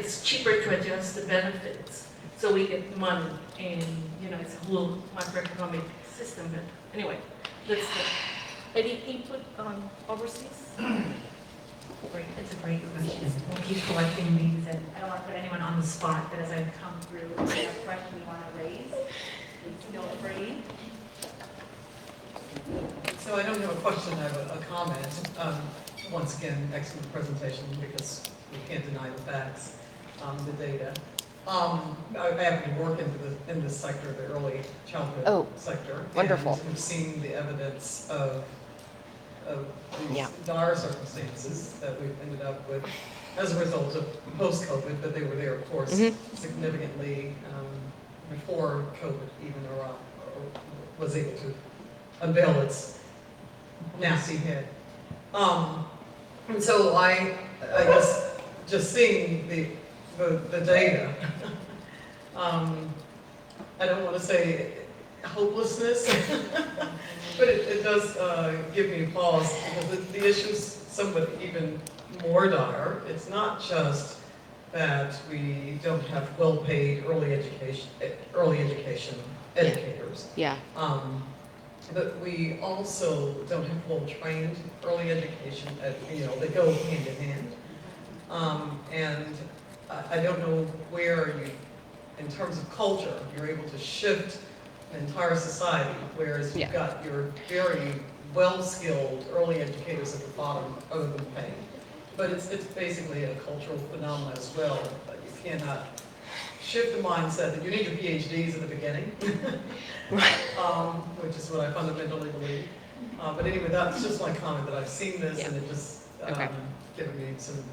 Speaker 3: it's cheaper to adjust the benefits so we get money, and it's a whole macroeconomic system. But anyway, that's any input on overseas?
Speaker 6: Great, it's a great question. We'll keep collecting these, and I don't want to put anyone on the spot, but as I come through, if you have a question you want to raise, please feel free.
Speaker 5: So I don't have a question, I have a comment. Once again, excellent presentation because we can't deny the facts, the data. I happen to work in this sector, the early childhood sector.
Speaker 4: Wonderful.
Speaker 5: And we've seen the evidence of these
Speaker 4: Yeah.
Speaker 5: dire circumstances that we've ended up with as a result of post-COVID, but they were there, of course, significantly before COVID even or was able to unveil its nasty head. And so I guess just seeing the data, I don't want to say hopelessness, but it does give me pause because the issue's somewhat even more dire. It's not just that we don't have well-paid early education educators.
Speaker 4: Yeah.
Speaker 5: But we also don't have well-trained early education. They go hand in hand. And I don't know where you, in terms of culture, you're able to shift an entire society, whereas you've got your very well-skilled early educators at the bottom, other than pay. But it's basically a cultural phenomenon as well. You cannot shift the mindset that you need your PhDs at the beginning, which is what I fundamentally believe. But anyway, that's just my comment that I've seen this and it just given me some,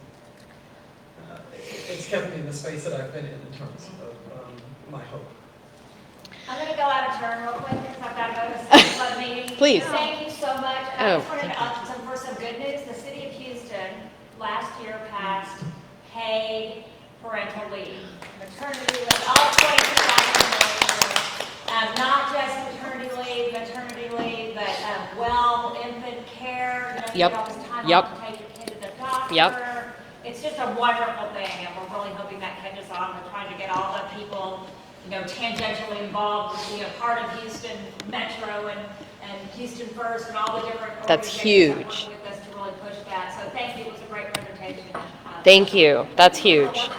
Speaker 5: it's kept me in the space that I've been in terms of my hope.
Speaker 7: I'm going to go out of turn real quick because I've got to go to the club meeting.
Speaker 4: Please.
Speaker 7: Thank you so much. I
Speaker 4: Oh,
Speaker 7: just wanted to, for some good news, the city of Houston last year passed paid parental leave, maternity leave, all 22,000 not just maternity leave, but infant care. You know, all this time off to take your kid to the doctor. It's just a wonderful thing, and we're really hoping that catches on. We're trying to get all the people, tangentially involved, part of Houston Metro and Houston First and all the different
Speaker 4: That's
Speaker 7: organizations that
Speaker 4: huge.
Speaker 7: work with us to really push that. So thank you. It was a great presentation.
Speaker 4: Thank you. That's huge.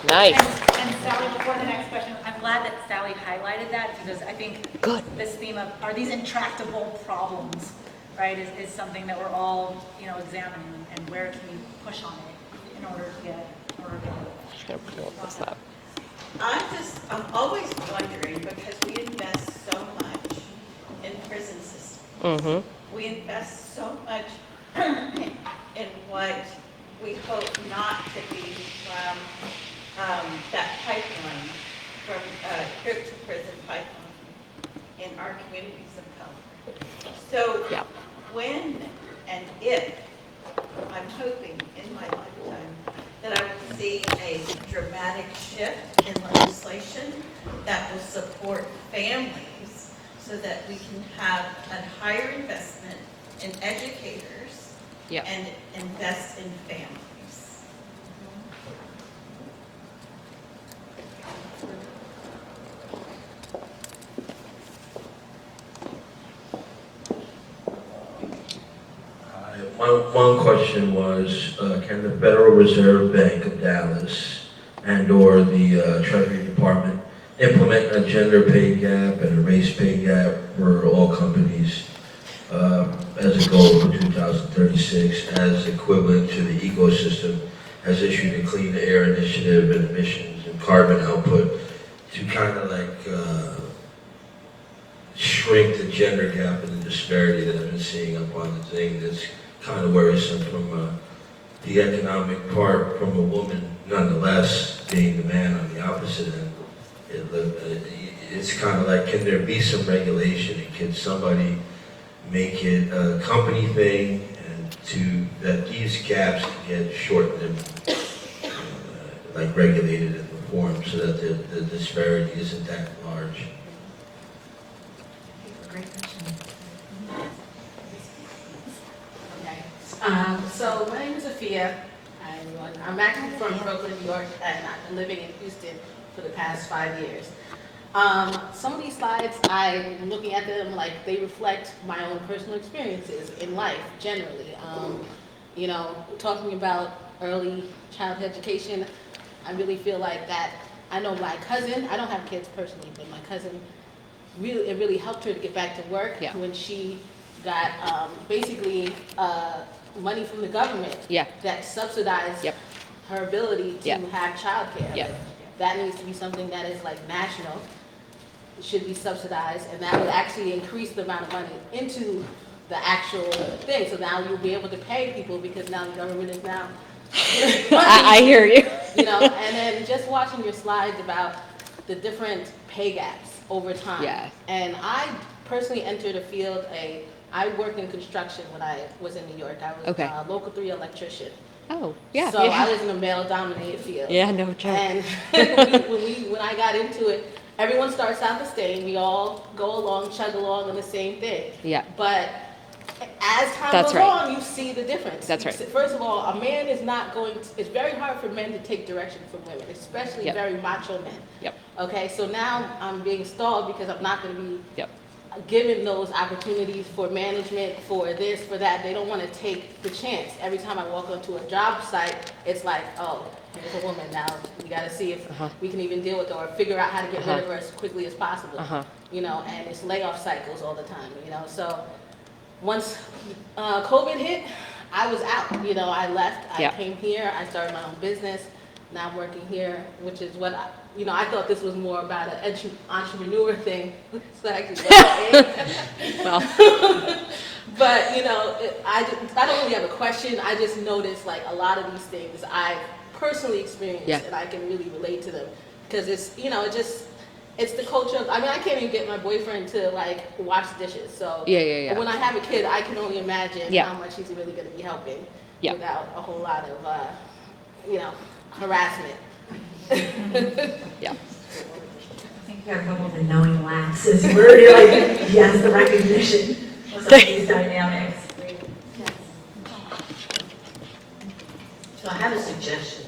Speaker 4: Nice.
Speaker 1: And Sally, before the next question, I'm glad that Sally highlighted that because I think this theme of are these intractable problems, right, is something that we're all, examining and where can we push on it in order to get.
Speaker 4: Just gonna pull this up.
Speaker 8: I'm always wondering, because we invest so much in prison system.
Speaker 4: Mm-hmm.
Speaker 8: We invest so much in what we hope not to be from that pipeline, from crib to prison pipeline in our communities of color. So
Speaker 4: Yeah.
Speaker 8: when and if, I'm hoping in my lifetime, that I will see a dramatic shift in legislation that will support families so that we can have a higher investment in educators
Speaker 4: Yep.
Speaker 8: and invest in families.
Speaker 9: One question was, can the Federal Reserve Bank of Dallas and/or the Treasury Department implement a gender pay gap and a race pay gap for all companies as a goal for 2036, as equivalent to the ecosystem has issued a Clean Air Initiative and emissions and carbon output to kind of like shrink the gender gap and the disparity that I've been seeing up on the thing that's kind of worrisome from the economic part from a woman, nonetheless, being the man on the opposite end. It's kind of like, can there be some regulation and can somebody make it a company thing and to that these gaps get shortened and like regulated and reformed so that the disparity isn't that large?
Speaker 6: Great question.
Speaker 10: Okay. So my name is Afia. I'm actually from Brooklyn, New York, and I've been living in Houston for the past 5 years. Some of these slides, I'm looking at them like they reflect my own personal experiences in life generally. You know, talking about early childhood education, I really feel like that. I know my cousin, I don't have kids personally, but my cousin, it really helped her to get back to work when she got basically money from the government that subsidized her ability to have childcare. That needs to be something that is like national. It should be subsidized, and that would actually increase the amount of money into the actual thing. So now you'll be able to pay people because now the government is now.
Speaker 4: I hear you.
Speaker 10: You know, and then just watching your slides about the different pay gaps over time.
Speaker 4: Yeah.
Speaker 10: And I personally entered a field, I worked in construction when I was in New York. I was a Local 3 electrician.
Speaker 4: Oh, yeah.
Speaker 10: So I was in a male-dominated field.
Speaker 4: Yeah, no joke.
Speaker 10: And when I got into it, everyone starts out the same. We all go along, chug along on the same thing.
Speaker 4: Yeah.
Speaker 10: But as time goes on, you see the difference.
Speaker 4: That's right.
Speaker 10: First of all, a man is not going to, it's very hard for men to take direction from women, especially very macho men.
Speaker 4: Yep.
Speaker 10: Okay, so now I'm being stalled because I'm not going to be
Speaker 4: Yep.
Speaker 10: given those opportunities for management, for this, for that. They don't want to take the chance. Every time I walk onto a job site, it's like, oh, here's a woman now. We got to see if we can even deal with her or figure out how to get rid of her as quickly as possible. You know, and it's layoff cycles all the time, you know. So once COVID hit, I was out. You know, I left. I came here. I started my own business. Now I'm working here, which is what I thought this was more about an entrepreneur thing. So actually, well, but you know, I don't really have a question. I just noticed like a lot of these things I've personally experienced, and I can really relate to them because it's it's the culture of, I mean, I can't even get my boyfriend to like wash dishes. So
Speaker 4: Yeah.
Speaker 10: when I have a kid, I can only imagine how much he's really going to be helping without a whole lot of harassment.
Speaker 6: I think you got a couple of the knowing lapses where you're like, yes, the recognition of some of these dynamics.
Speaker 11: So I have a suggestion.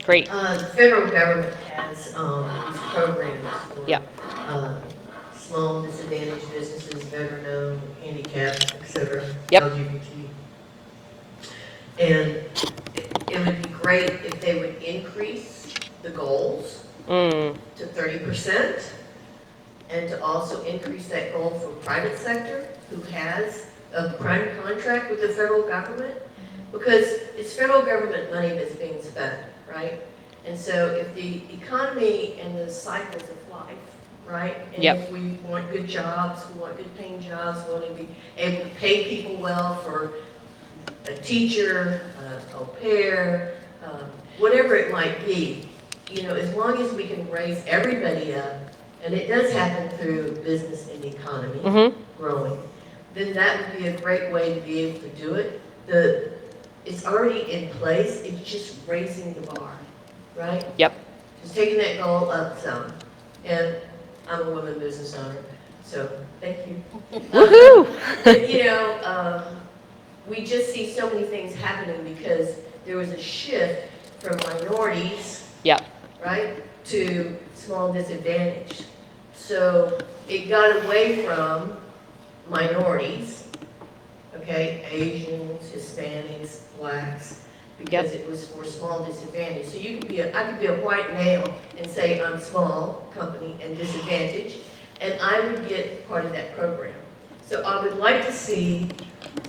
Speaker 4: Great.
Speaker 11: The federal government has programs for small disadvantaged businesses, veteran-owned, handicapped, etc., LGBT. And it would be great if they would increase the goals to 30% and to also increase that goal for private sector who has a prime contract with the federal government, because it's federal government money that's being spent, right? And so if the economy and the cycles of life, right? And
Speaker 4: Yep.
Speaker 11: if we want good jobs, we want good paying jobs, we want to be able to pay people well for a teacher, au pair, whatever it might be, you know, as long as we can raise everybody up, and it does happen through business and the economy
Speaker 4: Mm-hmm.
Speaker 11: growing, then that would be a great way to be able to do it. It's already in place, it's just raising the bar, right?
Speaker 4: Yep.
Speaker 11: Just taking that goal up some. And I'm a woman business owner, so thank you.
Speaker 4: Woohoo!
Speaker 11: You know, we just see so many things happening because there was a shift from minorities,
Speaker 4: Yep.
Speaker 11: right, to small disadvantaged. So it got away from minorities, okay, Asians, Hispanics, blacks, because it was for small disadvantaged. So you could be I could be a white male and say I'm small company and disadvantaged, and I would get part of that program. So I would like to see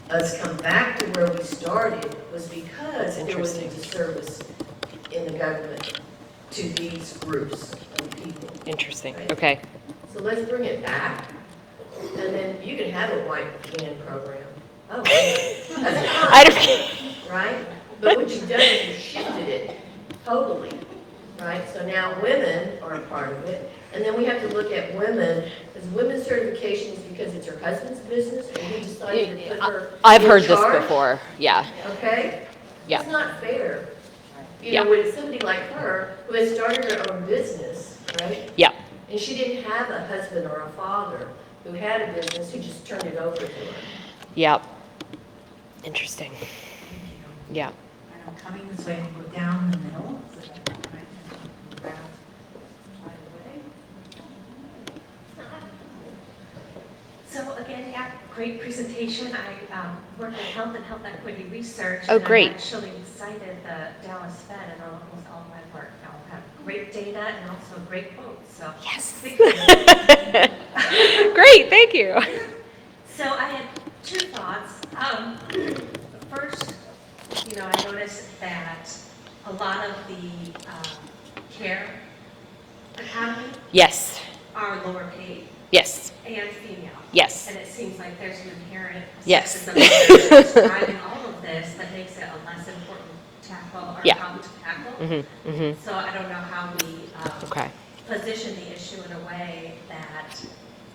Speaker 11: us come back to where we started, was because there was a disservice in the government to these groups of people.
Speaker 4: Interesting.
Speaker 11: Right.
Speaker 4: Okay.
Speaker 11: So let's bring it back, and then you can have a white man program. Oh, that's
Speaker 4: I don't.
Speaker 11: right? But what you've done is you've shifted it totally, right? So now women are a part of it, and then we have to look at women, because women's certification is because it's her husband's business, and he decided to put her
Speaker 4: I've
Speaker 11: in
Speaker 4: heard this
Speaker 11: charge,
Speaker 4: before. Yeah.
Speaker 11: okay?
Speaker 4: Yeah.
Speaker 11: It's not fair. You
Speaker 4: Yeah.
Speaker 11: know, with somebody like her, who has started her own business, right?
Speaker 4: Yeah.
Speaker 11: And she didn't have a husband or a father who had a business, who just turned it over to her.
Speaker 4: Yep. Interesting. Yeah.
Speaker 6: And I'm coming this way and go down the middle. So that I can grab right away. So again, yeah, great presentation. I work in health and health equity research.
Speaker 4: Oh, great.
Speaker 6: And I actually cited the Dallas Fed in almost all my work. I have great data and also great quotes. So
Speaker 4: Yes.
Speaker 6: Great.
Speaker 4: Great. Thank you.
Speaker 6: So I had two thoughts. First, you know, I noticed that a lot of the care economy
Speaker 4: Yes.
Speaker 6: are lower paid
Speaker 4: Yes.
Speaker 6: and female.
Speaker 4: Yes.
Speaker 6: And it seems like there's an inherent
Speaker 4: Yes.
Speaker 6: sexism that's driving all of this that makes it a less important tackle or
Speaker 4: Yeah.
Speaker 6: problem to tackle.
Speaker 4: Mm-hmm. Mm-hmm.
Speaker 6: So I don't know how we
Speaker 4: Okay.
Speaker 6: position the issue in a way that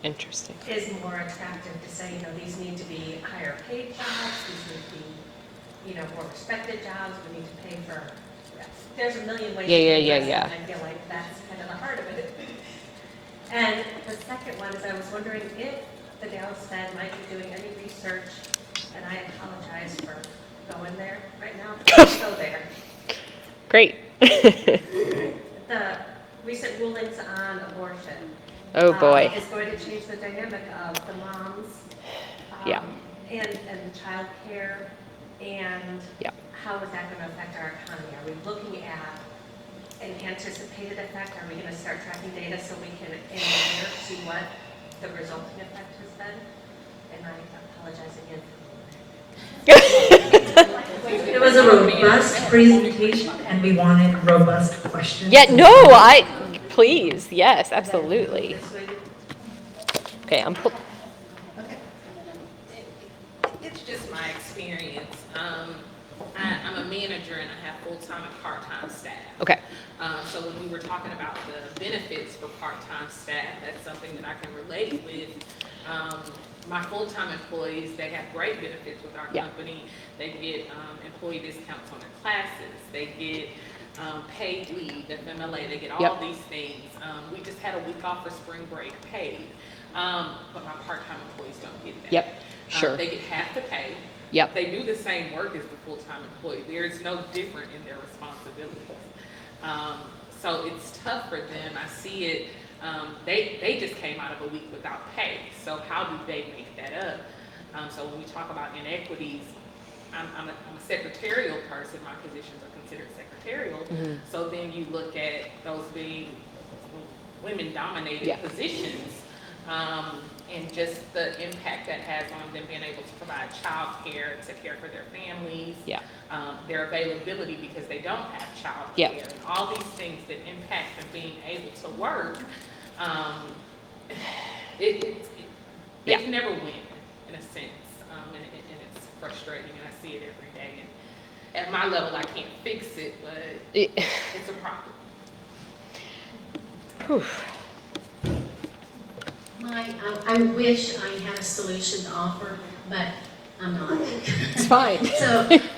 Speaker 4: Interesting.
Speaker 6: is more attractive to say, you know, these need to be higher paid jobs, these need to be, you know, more respected jobs, we need to pay for, there's a million ways to address it, and I feel like that's kind of the heart of it. And the second one is I was wondering if the Dallas Fed might be doing any research, and I apologize for going there right now, but I'll go there.
Speaker 4: Great.
Speaker 6: The recent rulings on abortion.
Speaker 4: Oh, boy.
Speaker 6: Is going to change the dynamic of the moms.
Speaker 4: Yeah.
Speaker 6: And the child care, and
Speaker 4: Yeah.
Speaker 6: how is that going to affect our economy? Are we looking at an anticipated effect? Are we going to start tracking data so we can engineer to what the resulting effect has been? And I apologize again.
Speaker 3: It was a robust presentation, and we wanted robust questions.
Speaker 4: Yeah. No. Please. Yes. Absolutely. Okay.
Speaker 12: It's just my experience. I'm a manager and I have full-time and part-time staff.
Speaker 4: Okay.
Speaker 12: So when we were talking about the benefits for part-time staff, that's something that I can relate with. My full-time employees, they have great benefits with our company. They get employee discounts on their classes. They get paid leave, FMLA, they get all these things. We just had a week off for spring break paid, but my part-time employees don't get that.
Speaker 4: Yep. Sure.
Speaker 12: They get half the pay.
Speaker 4: Yep.
Speaker 12: They do the same work as the full-time employee. There is no different in their responsibilities. So it's tough for them. I see it. They just came out of a week without pay. So how do they make that up? So when we talk about inequities, I'm a secretarial person. My positions are considered secretarial.
Speaker 4: Mm-hmm.
Speaker 12: So then you look at those being women-dominated positions. and just the impact that has on them being able to provide childcare, to care for their families.
Speaker 4: Yeah.
Speaker 12: Their availability because they don't have childcare.
Speaker 4: Yeah.
Speaker 12: And all these things that impact them being able to work, they can never win, in a sense, and it's frustrating, and I see it every day. And at my level, I can't fix it, but it's a problem.
Speaker 4: Whew.
Speaker 13: I wish I had a solution to offer, but I'm not.
Speaker 4: It's fine.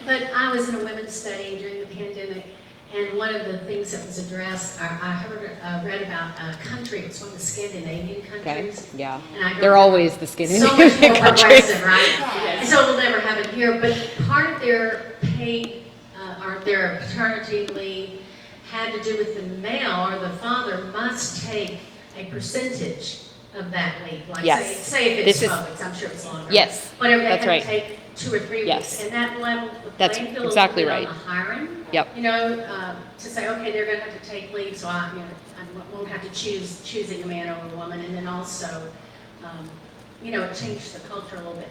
Speaker 13: But I was in a women's study during the pandemic, and one of the things that was addressed, I read about a country, it's one of the Scandinavian countries.
Speaker 4: Okay, yeah.
Speaker 13: And
Speaker 4: They're always the
Speaker 13: so
Speaker 4: Scandinavian
Speaker 13: much more
Speaker 4: countries.
Speaker 13: progressive, right? And so we'll never have it here, but part of their paid, or their paternity leave had to do with the male or the father must take a percentage of that leave. Like
Speaker 4: Yes.
Speaker 13: say if it's
Speaker 4: This is-
Speaker 13: 12 weeks, I'm sure it's longer.
Speaker 4: Yes,
Speaker 13: Whatever, they
Speaker 4: that's
Speaker 13: had
Speaker 4: right.
Speaker 13: to take 2 or 3
Speaker 4: Yes.
Speaker 13: weeks. And that level, the
Speaker 4: That's
Speaker 13: playing field
Speaker 4: exactly
Speaker 13: a little
Speaker 4: right.
Speaker 13: bit on the hiring.
Speaker 4: Yep.
Speaker 13: You know, to say, okay, they're gonna have to take leave, so I won't have to choosing a man over a woman. And then also, you know, it changed the culture a little bit.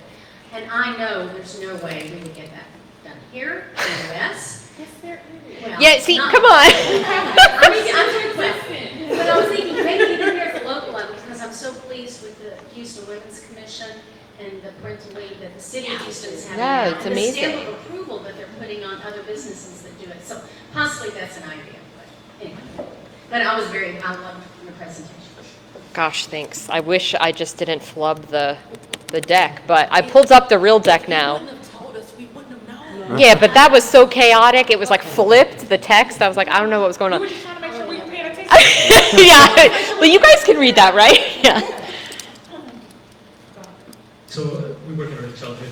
Speaker 13: And I know there's no way we would get that done here in the US.
Speaker 12: Yes, there is.
Speaker 13: Well,
Speaker 4: Yeah, see,
Speaker 13: not-
Speaker 4: come on.
Speaker 13: I mean, I'm doing well. But I was thinking, maybe even here at the local level, because I'm so pleased with the Houston Women's Commission and the parental leave that the city of Houston is having.
Speaker 4: Yeah,
Speaker 13: now,
Speaker 4: it's
Speaker 13: and
Speaker 4: amazing.
Speaker 13: the stamp of approval that they're putting on other businesses that do it. So possibly that's an idea, but anyway. But I loved your presentation.
Speaker 4: Gosh, thanks. I wish I just didn't flub the deck, but I pulled up the real deck now. Yeah, but that was so chaotic. It was like flipped, the text. I was like, I don't know what was going on.
Speaker 12: We were just trying to make sure we were paying attention.
Speaker 4: Yeah. Well, you guys can read that, right? Yeah.
Speaker 14: So we work in early childhood,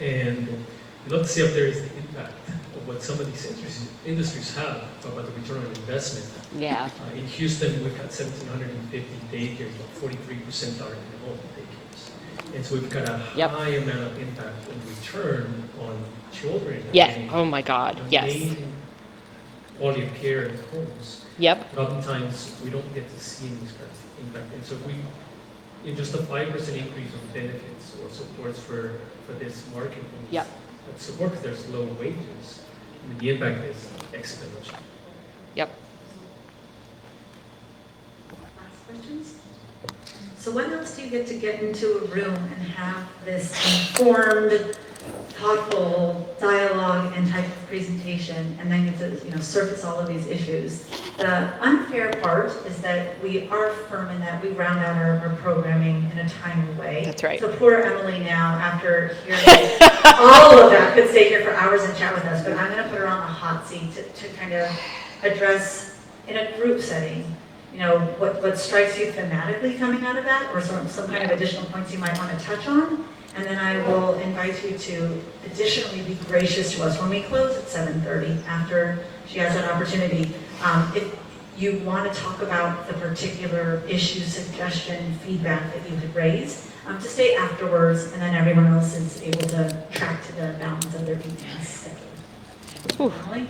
Speaker 14: and we love to see up there is the impact of what some of these industries have about the return on investment.
Speaker 4: Yeah.
Speaker 14: In Houston, we've got 1,750 daycares, but 43% are in-home daycares. And so we've got a high amount of impact and return on children.
Speaker 4: Yes.
Speaker 14: and
Speaker 4: Oh my God. Yes.
Speaker 14: amazing quality of care in homes.
Speaker 4: Yep.
Speaker 14: But oftentimes, we don't get to see these kinds of impact. And so in just a 5% increase of benefits or supports for this market,
Speaker 4: Yep.
Speaker 14: that support because there's low wages, and the impact is exponential.
Speaker 4: Yep.
Speaker 15: Last questions? So when else do you get into a room and have this informed, thoughtful dialogue and type of presentation, and then get to surface all of these issues? The unfair part is that we are firm in that we round out our programming in a timely way.
Speaker 4: That's right.
Speaker 15: So poor Emily now, after hearing all of that, could stay here for hours and chat with us, but I'm going to put her on the hot seat to kind of address in a group setting, what strikes you thematically coming out of that, or some kind of additional points you might want to touch on. And then I will invite you to additionally be gracious to us when we close at 7:30 after she has that opportunity. If you want to talk about the particular issue, suggestion, feedback that you had raised, to stay afterwards, and then everyone else is able to track to the balance of their meetings. Emily?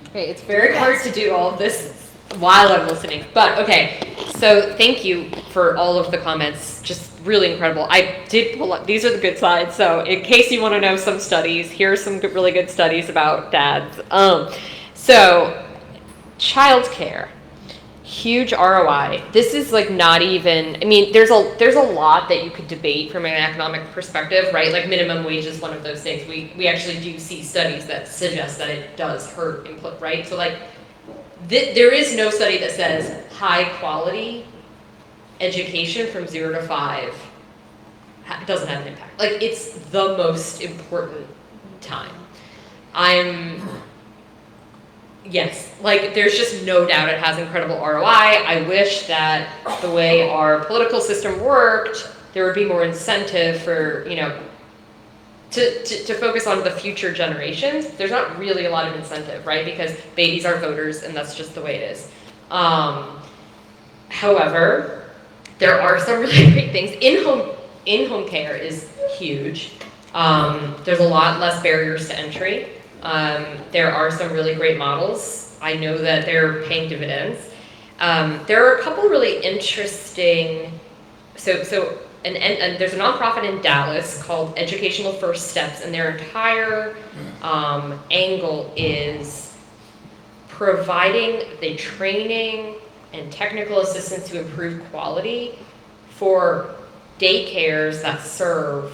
Speaker 4: Okay, it's very hard to do all of this while I'm listening, but okay. So thank you for all of the comments. Just really incredible. I did pull up, these are the good slides. So in case you want to know some studies, here are some really good studies about dads. So childcare, huge ROI. This is like not even, I mean, there's a lot that you could debate from an economic perspective, right? Like minimum wage is one of those things. We actually do see studies that suggest that it does hurt input, right? So like, there is no study that says high quality education from 0 to 5 doesn't have an impact. Like, it's the most important time. Yes, like there's just no doubt it has incredible ROI. I wish that the way our political system worked, there would be more incentive for, to focus on the future generations. There's not really a lot of incentive, right? Because babies are voters and that's just the way it is. However, there are some really great things. In-home care is huge. There's a lot less barriers to entry. There are some really great models. I know that they're paying dividends. There are a couple really interesting, and there's a nonprofit in Dallas called Educational First Steps, and their entire angle is providing the training and technical assistance to improve quality for daycares that serve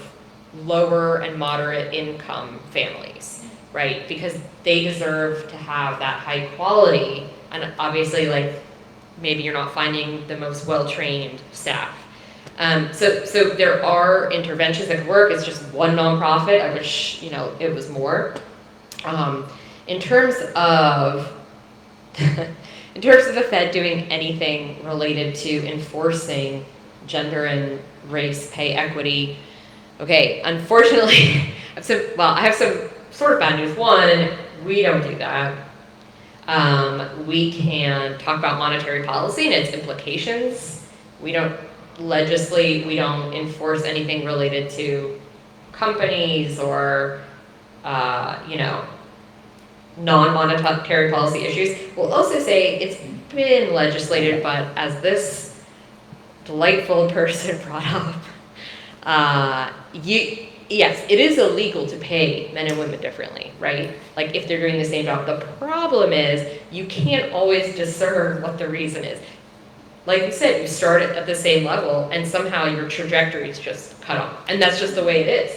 Speaker 4: lower and moderate income families, right? Because they deserve to have that high quality, and obviously, like, maybe you're not finding the most well-trained staff. So there are interventions that could work. It's just one nonprofit. I wish, it was more. In terms of the Fed doing anything related to enforcing gender and race pay equity, okay, unfortunately, I have some sort of bad news. One, we don't do that. We can talk about monetary policy and its implications. We don't legislate, we don't enforce anything related to companies or, non-monetary policy issues. We'll also say it's been legislated, but as this delightful person brought up, yes, it is illegal to pay men and women differently, right? Like if they're doing the same job. The problem is you can't always discern what the reason is. Like you said, you start at the same level and somehow your trajectory is just cut off. And that's just the way it is.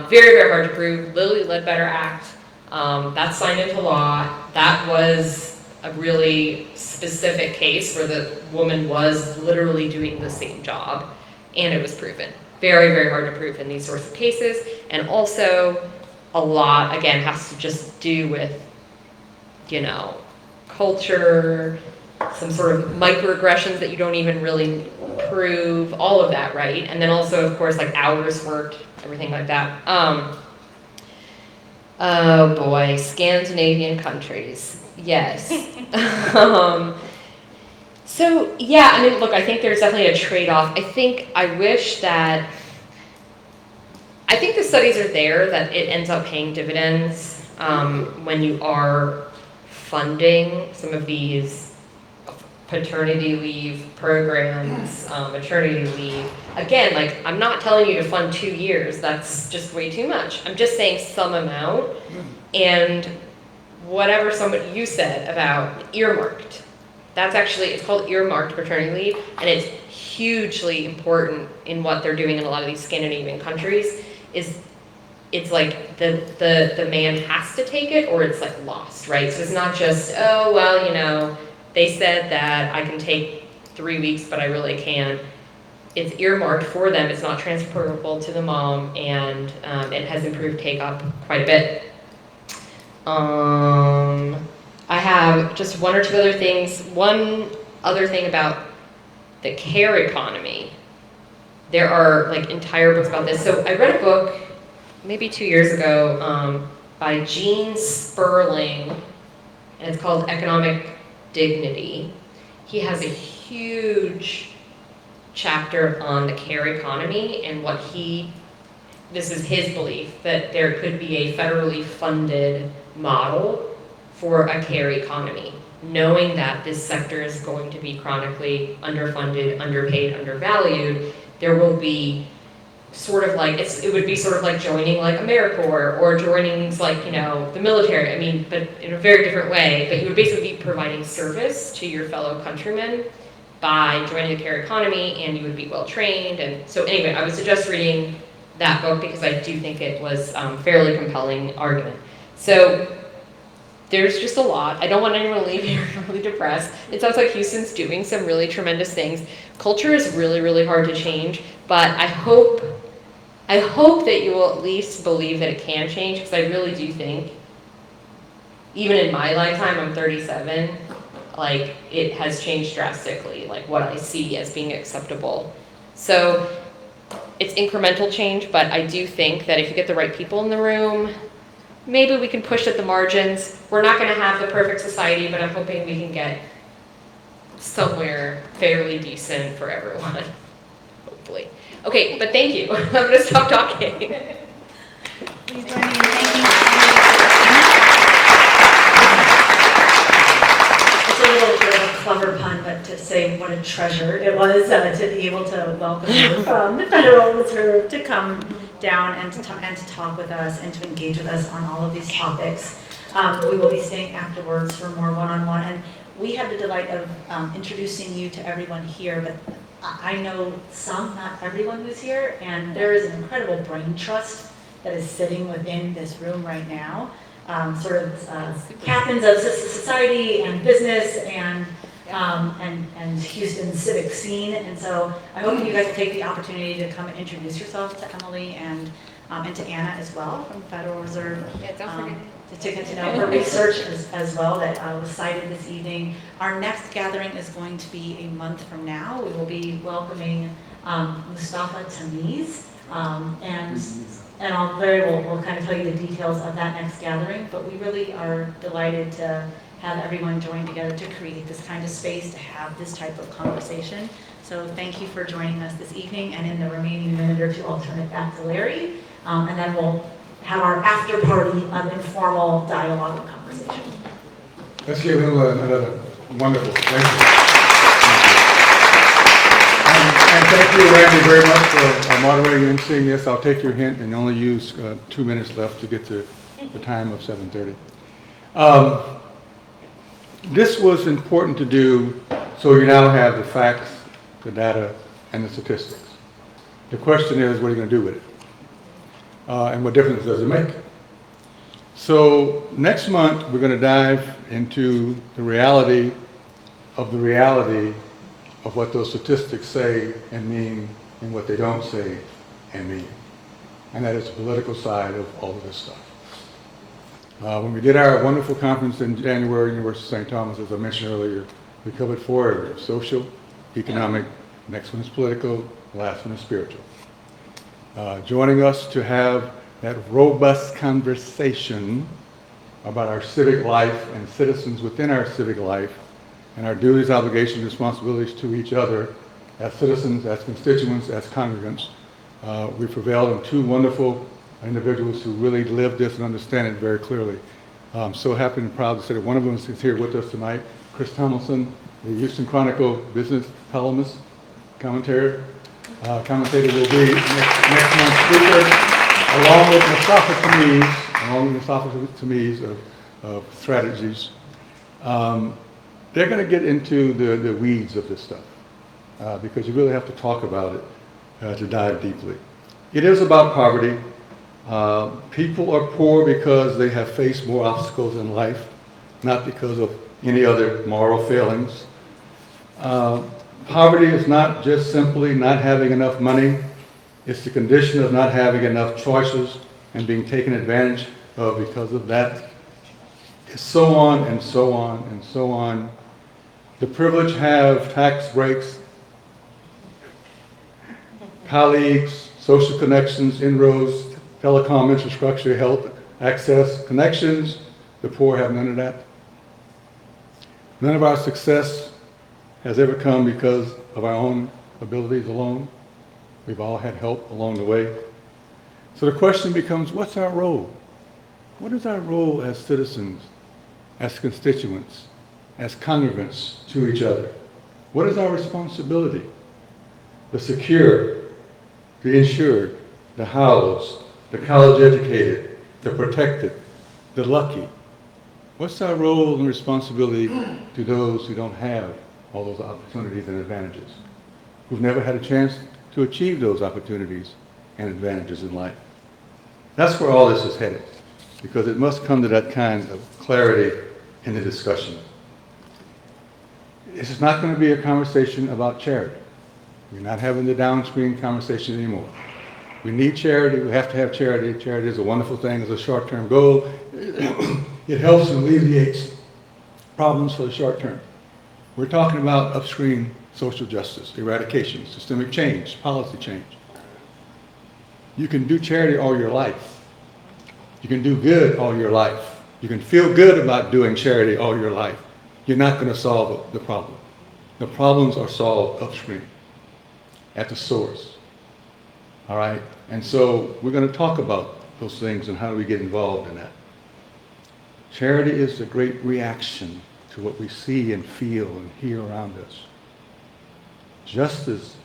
Speaker 4: Very, very hard to prove. Lilly Ledbetter Act, that's signed into law. That was a really specific case where the woman was literally doing the same job and it was proven. Very, very hard to prove in these sorts of cases. And also a lot, again, has to just do with, culture, some sort of microaggressions that you don't even really prove, all of that, right? And then also, of course, like hours worked, everything like that. Oh boy, Scandinavian countries, yes. So yeah, I mean, look, I think there's definitely a trade-off. I think the studies are there that it ends up paying dividends when you are funding some of these paternity leave programs, maternity leave. Again, like, I'm not telling you to fund 2 years. That's just way too much. I'm just saying some amount. And whatever you said about earmarked, that's actually, it's called earmarked paternity leave, and it's hugely important in what they're doing in a lot of these Scandinavian countries. It's like the man has to take it or it's like lost, right? So it's not just, oh, well, they said that I can take 3 weeks, but I really can't. It's earmarked for them. It's not transferable to the mom, and it has improved take-up quite a bit. I have just one or two other things. One other thing about the care economy. There are like entire books about this. So I read a book maybe 2 years ago by Gene Sperling, and it's called Economic Dignity. He has a huge chapter on the care economy and this is his belief, that there could be a federally funded model for a care economy, knowing that this sector is going to be chronically underfunded, underpaid, undervalued. There will be sort of like, it would be sort of like joining like AmeriCorps or joining like, the military. I mean, but in a very different way. But you would basically be providing service to your fellow countrymen by joining the care economy, and you would be well trained. And so anyway, I would suggest reading that book because I do think it was fairly compelling argument. So there's just a lot. I don't want anyone to leave here really depressed. It sounds like Houston's doing some really tremendous things. Culture is really, really hard to change, but I hope that you will at least believe that it can change, because I really do think, even in my lifetime, I'm 37, like, it has changed drastically, like what I see as being acceptable. So it's incremental change, but I do think that if you get the right people in the room, maybe we can push at the margins. We're not going to have the perfect society, but I'm hoping we can get somewhere fairly decent for everyone, hopefully. Okay, but thank you. I'm going to stop talking.
Speaker 1: Please join me in thanking. It's a little bit of a clever pun, but
Speaker 15: say what a treasure it was to be able to welcome you from the Federal Reserve to come down and to talk with us and to engage with us on all of these topics. We will be staying afterwards for more one-on-one, and we have the delight of introducing you to everyone here, but I know some, not everyone who's here, and there is an incredible brain trust that is sitting within this room right now. Sort of captains of society and business and Houston's civic scene. And so I hope you guys will take the opportunity to come and introduce yourselves to Emily and to Anna as well from Federal Reserve.
Speaker 4: Yeah, don't forget.
Speaker 15: To get to know her research as well that was cited this evening. Our next gathering is going to be a month from now. We will be welcoming Mustafa Tamiz, and we'll kind of tell you the details of that next gathering, but we really are delighted to have everyone join together to create this kind of space to have this type of conversation. So thank you for joining us this evening, and in the remaining minute or two, I'll turn it back to Larry, and then we'll have our after party of informal dialogue and conversation.
Speaker 2: Let's give him another wonderful thank you. And thank you, Randy, very much for moderating and seeing this. I'll take your hint and only use 2 minutes left to get to the time of 7:30. This was important to do, so you now have the facts, the data, and the statistics. The question is, what are you going to do with it? And what difference does it make? So next month, we're going to dive into the reality of what those statistics say and mean and what they don't say and mean. And that is the political side of all of this stuff. When we did our wonderful conference in January at University of St. Thomas, as I mentioned earlier, we covered 4 areas: social, economic, next one is political, last one is spiritual. Joining us to have that robust conversation about our civic life and citizens within our civic life and our duties, obligations, responsibilities to each other as citizens, as constituents, as congregants. We prevailed on 2 wonderful individuals who really live this and understand it very clearly. I'm so happy and proud to say that one of them is here with us tonight, Chris Tomlinson, the Houston Chronicle business columnist, commentator will be next month's speaker, along with Mustafa Tamiz of Strategies. They're going to get into the weeds of this stuff because you really have to talk about it to dive deeply. It is about poverty. People are poor because they have faced more obstacles in life, not because of any other moral failings. Poverty is not just simply not having enough money. It's the condition of not having enough choices and being taken advantage of because of that. It's so on and so on and so on. The privileged have tax breaks, colleagues, social connections, inroads, telecom infrastructure, health access, connections. The poor have none of that. None of our success has ever come because of our own abilities alone. We've all had help along the way. So the question becomes, what's our role? What is our role as citizens, as constituents, as congregants to each other? What is our responsibility? The secure, the insured, the housed, the college educated, the protected, the lucky. What's our role and responsibility to those who don't have all those opportunities and advantages, who've never had a chance to achieve those opportunities and advantages in life? That's where all this is headed, because it must come to that kind of clarity in the discussion. This is not going to be a conversation about charity. We're not having the downstream conversation anymore. We need charity. We have to have charity. Charity is a wonderful thing. It's a short-term goal. It helps and alleviates problems for the short term. We're talking about upstream social justice, eradication, systemic change, policy change. You can do charity all your life. You can do good all your life. You can feel good about doing charity all your life. You're not going to solve the problem. The problems are solved upstream, at the source. All right? And so we're going to talk about those things and how do we get involved in that. Charity is the great reaction to what we see and feel and hear around us. Justice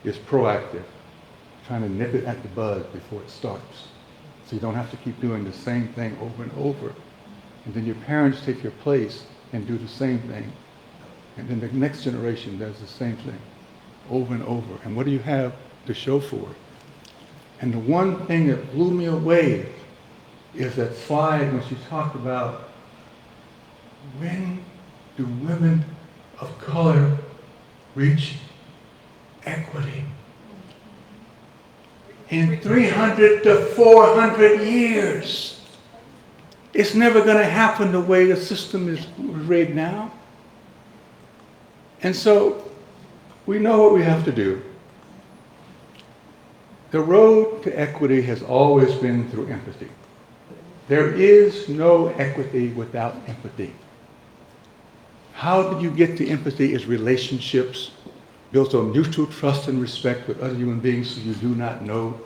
Speaker 2: is proactive, trying to nip it at the bud before it starts. So you don't have to keep doing the same thing over and over. And then your parents take your place and do the same thing. And then the next generation does the same thing over and over. And what do you have to show for it? And the one thing that blew me away is that slide when she talked about when do women of color reach equity? In 300 to 400 years. It's never going to happen the way the system is rigged now. And so we know what we have to do. The road to equity has always been through empathy. There is no equity without empathy. How do you get to empathy is relationships built on mutual trust and respect with other human beings who you do not know.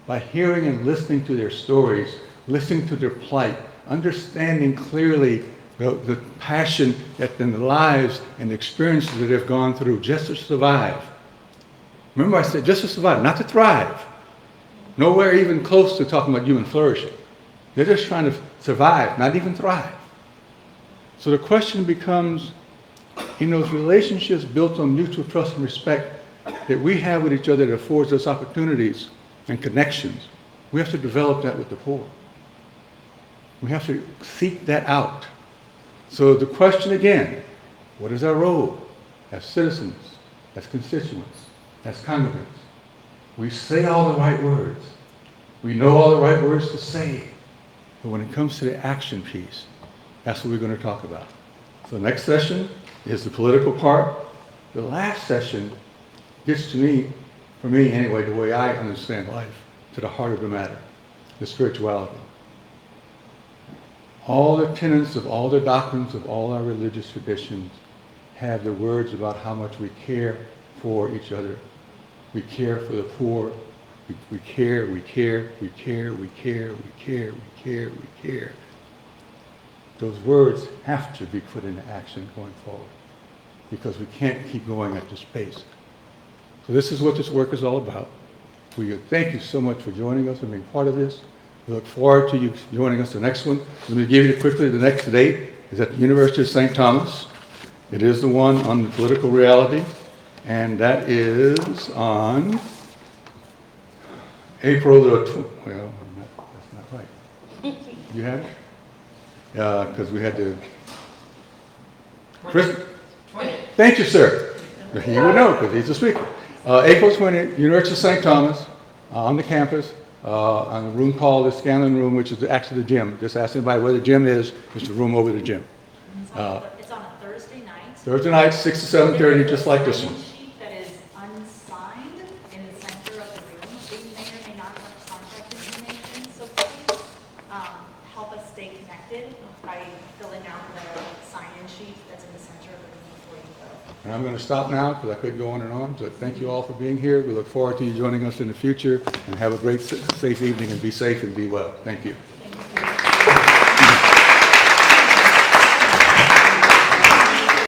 Speaker 2: By hearing and listening to their stories, listening to their plight, understanding clearly the passion that in the lives and the experiences that they've gone through just to survive. Remember I said just to survive, not to thrive. Nowhere even close to talking about human flourishing. They're just trying to survive, not even thrive. So the question becomes, in those relationships built on mutual trust and respect that we have with each other that affords us opportunities and connections, we have to develop that with the poor. We have to seek that out. So the question again, what is our role as citizens, as constituents, as congregants? We say all the right words. We know all the right words to say. But when it comes to the action piece, that's what we're going to talk about. So the next session is the political part. The last session gets to me, for me anyway, the way I understand life, to the heart of the matter, the spirituality. All the tenets of all the doctrines of all our religious traditions have the words about how much we care for each other. We care for the poor. We care, we care, we care, we care, we care, we care, we care. Those words have to be put into action going forward because we can't keep going at this pace. So this is what this work is all about. We thank you so much for joining us and being part of this. We look forward to you joining us the next one. Let me give you quickly the next date is at the University of St. Thomas. It is the one on political reality, and that is on April the, well, that's not right. You have it? Because we had to. Chris? Thank you, sir. He would know because he's the speaker. April 20th, University of St. Thomas, on the campus, on a room called the Scanlon Room, which is actually the gym. Just ask anybody where the gym is. It's the room over the gym.
Speaker 1: It's on a Thursday night.
Speaker 2: Thursday night, 6 to 7:30, just like this one.
Speaker 1: That is unsigned in the center of the room. It may or may not have contact information, so please help us stay connected by filling out the sign-in sheet that's in the center of the room before you go.
Speaker 2: And I'm going to stop now because I could go on and on. So thank you all for being here. We look forward to you joining us in the future. And have a great, safe evening and be safe and be well. Thank you.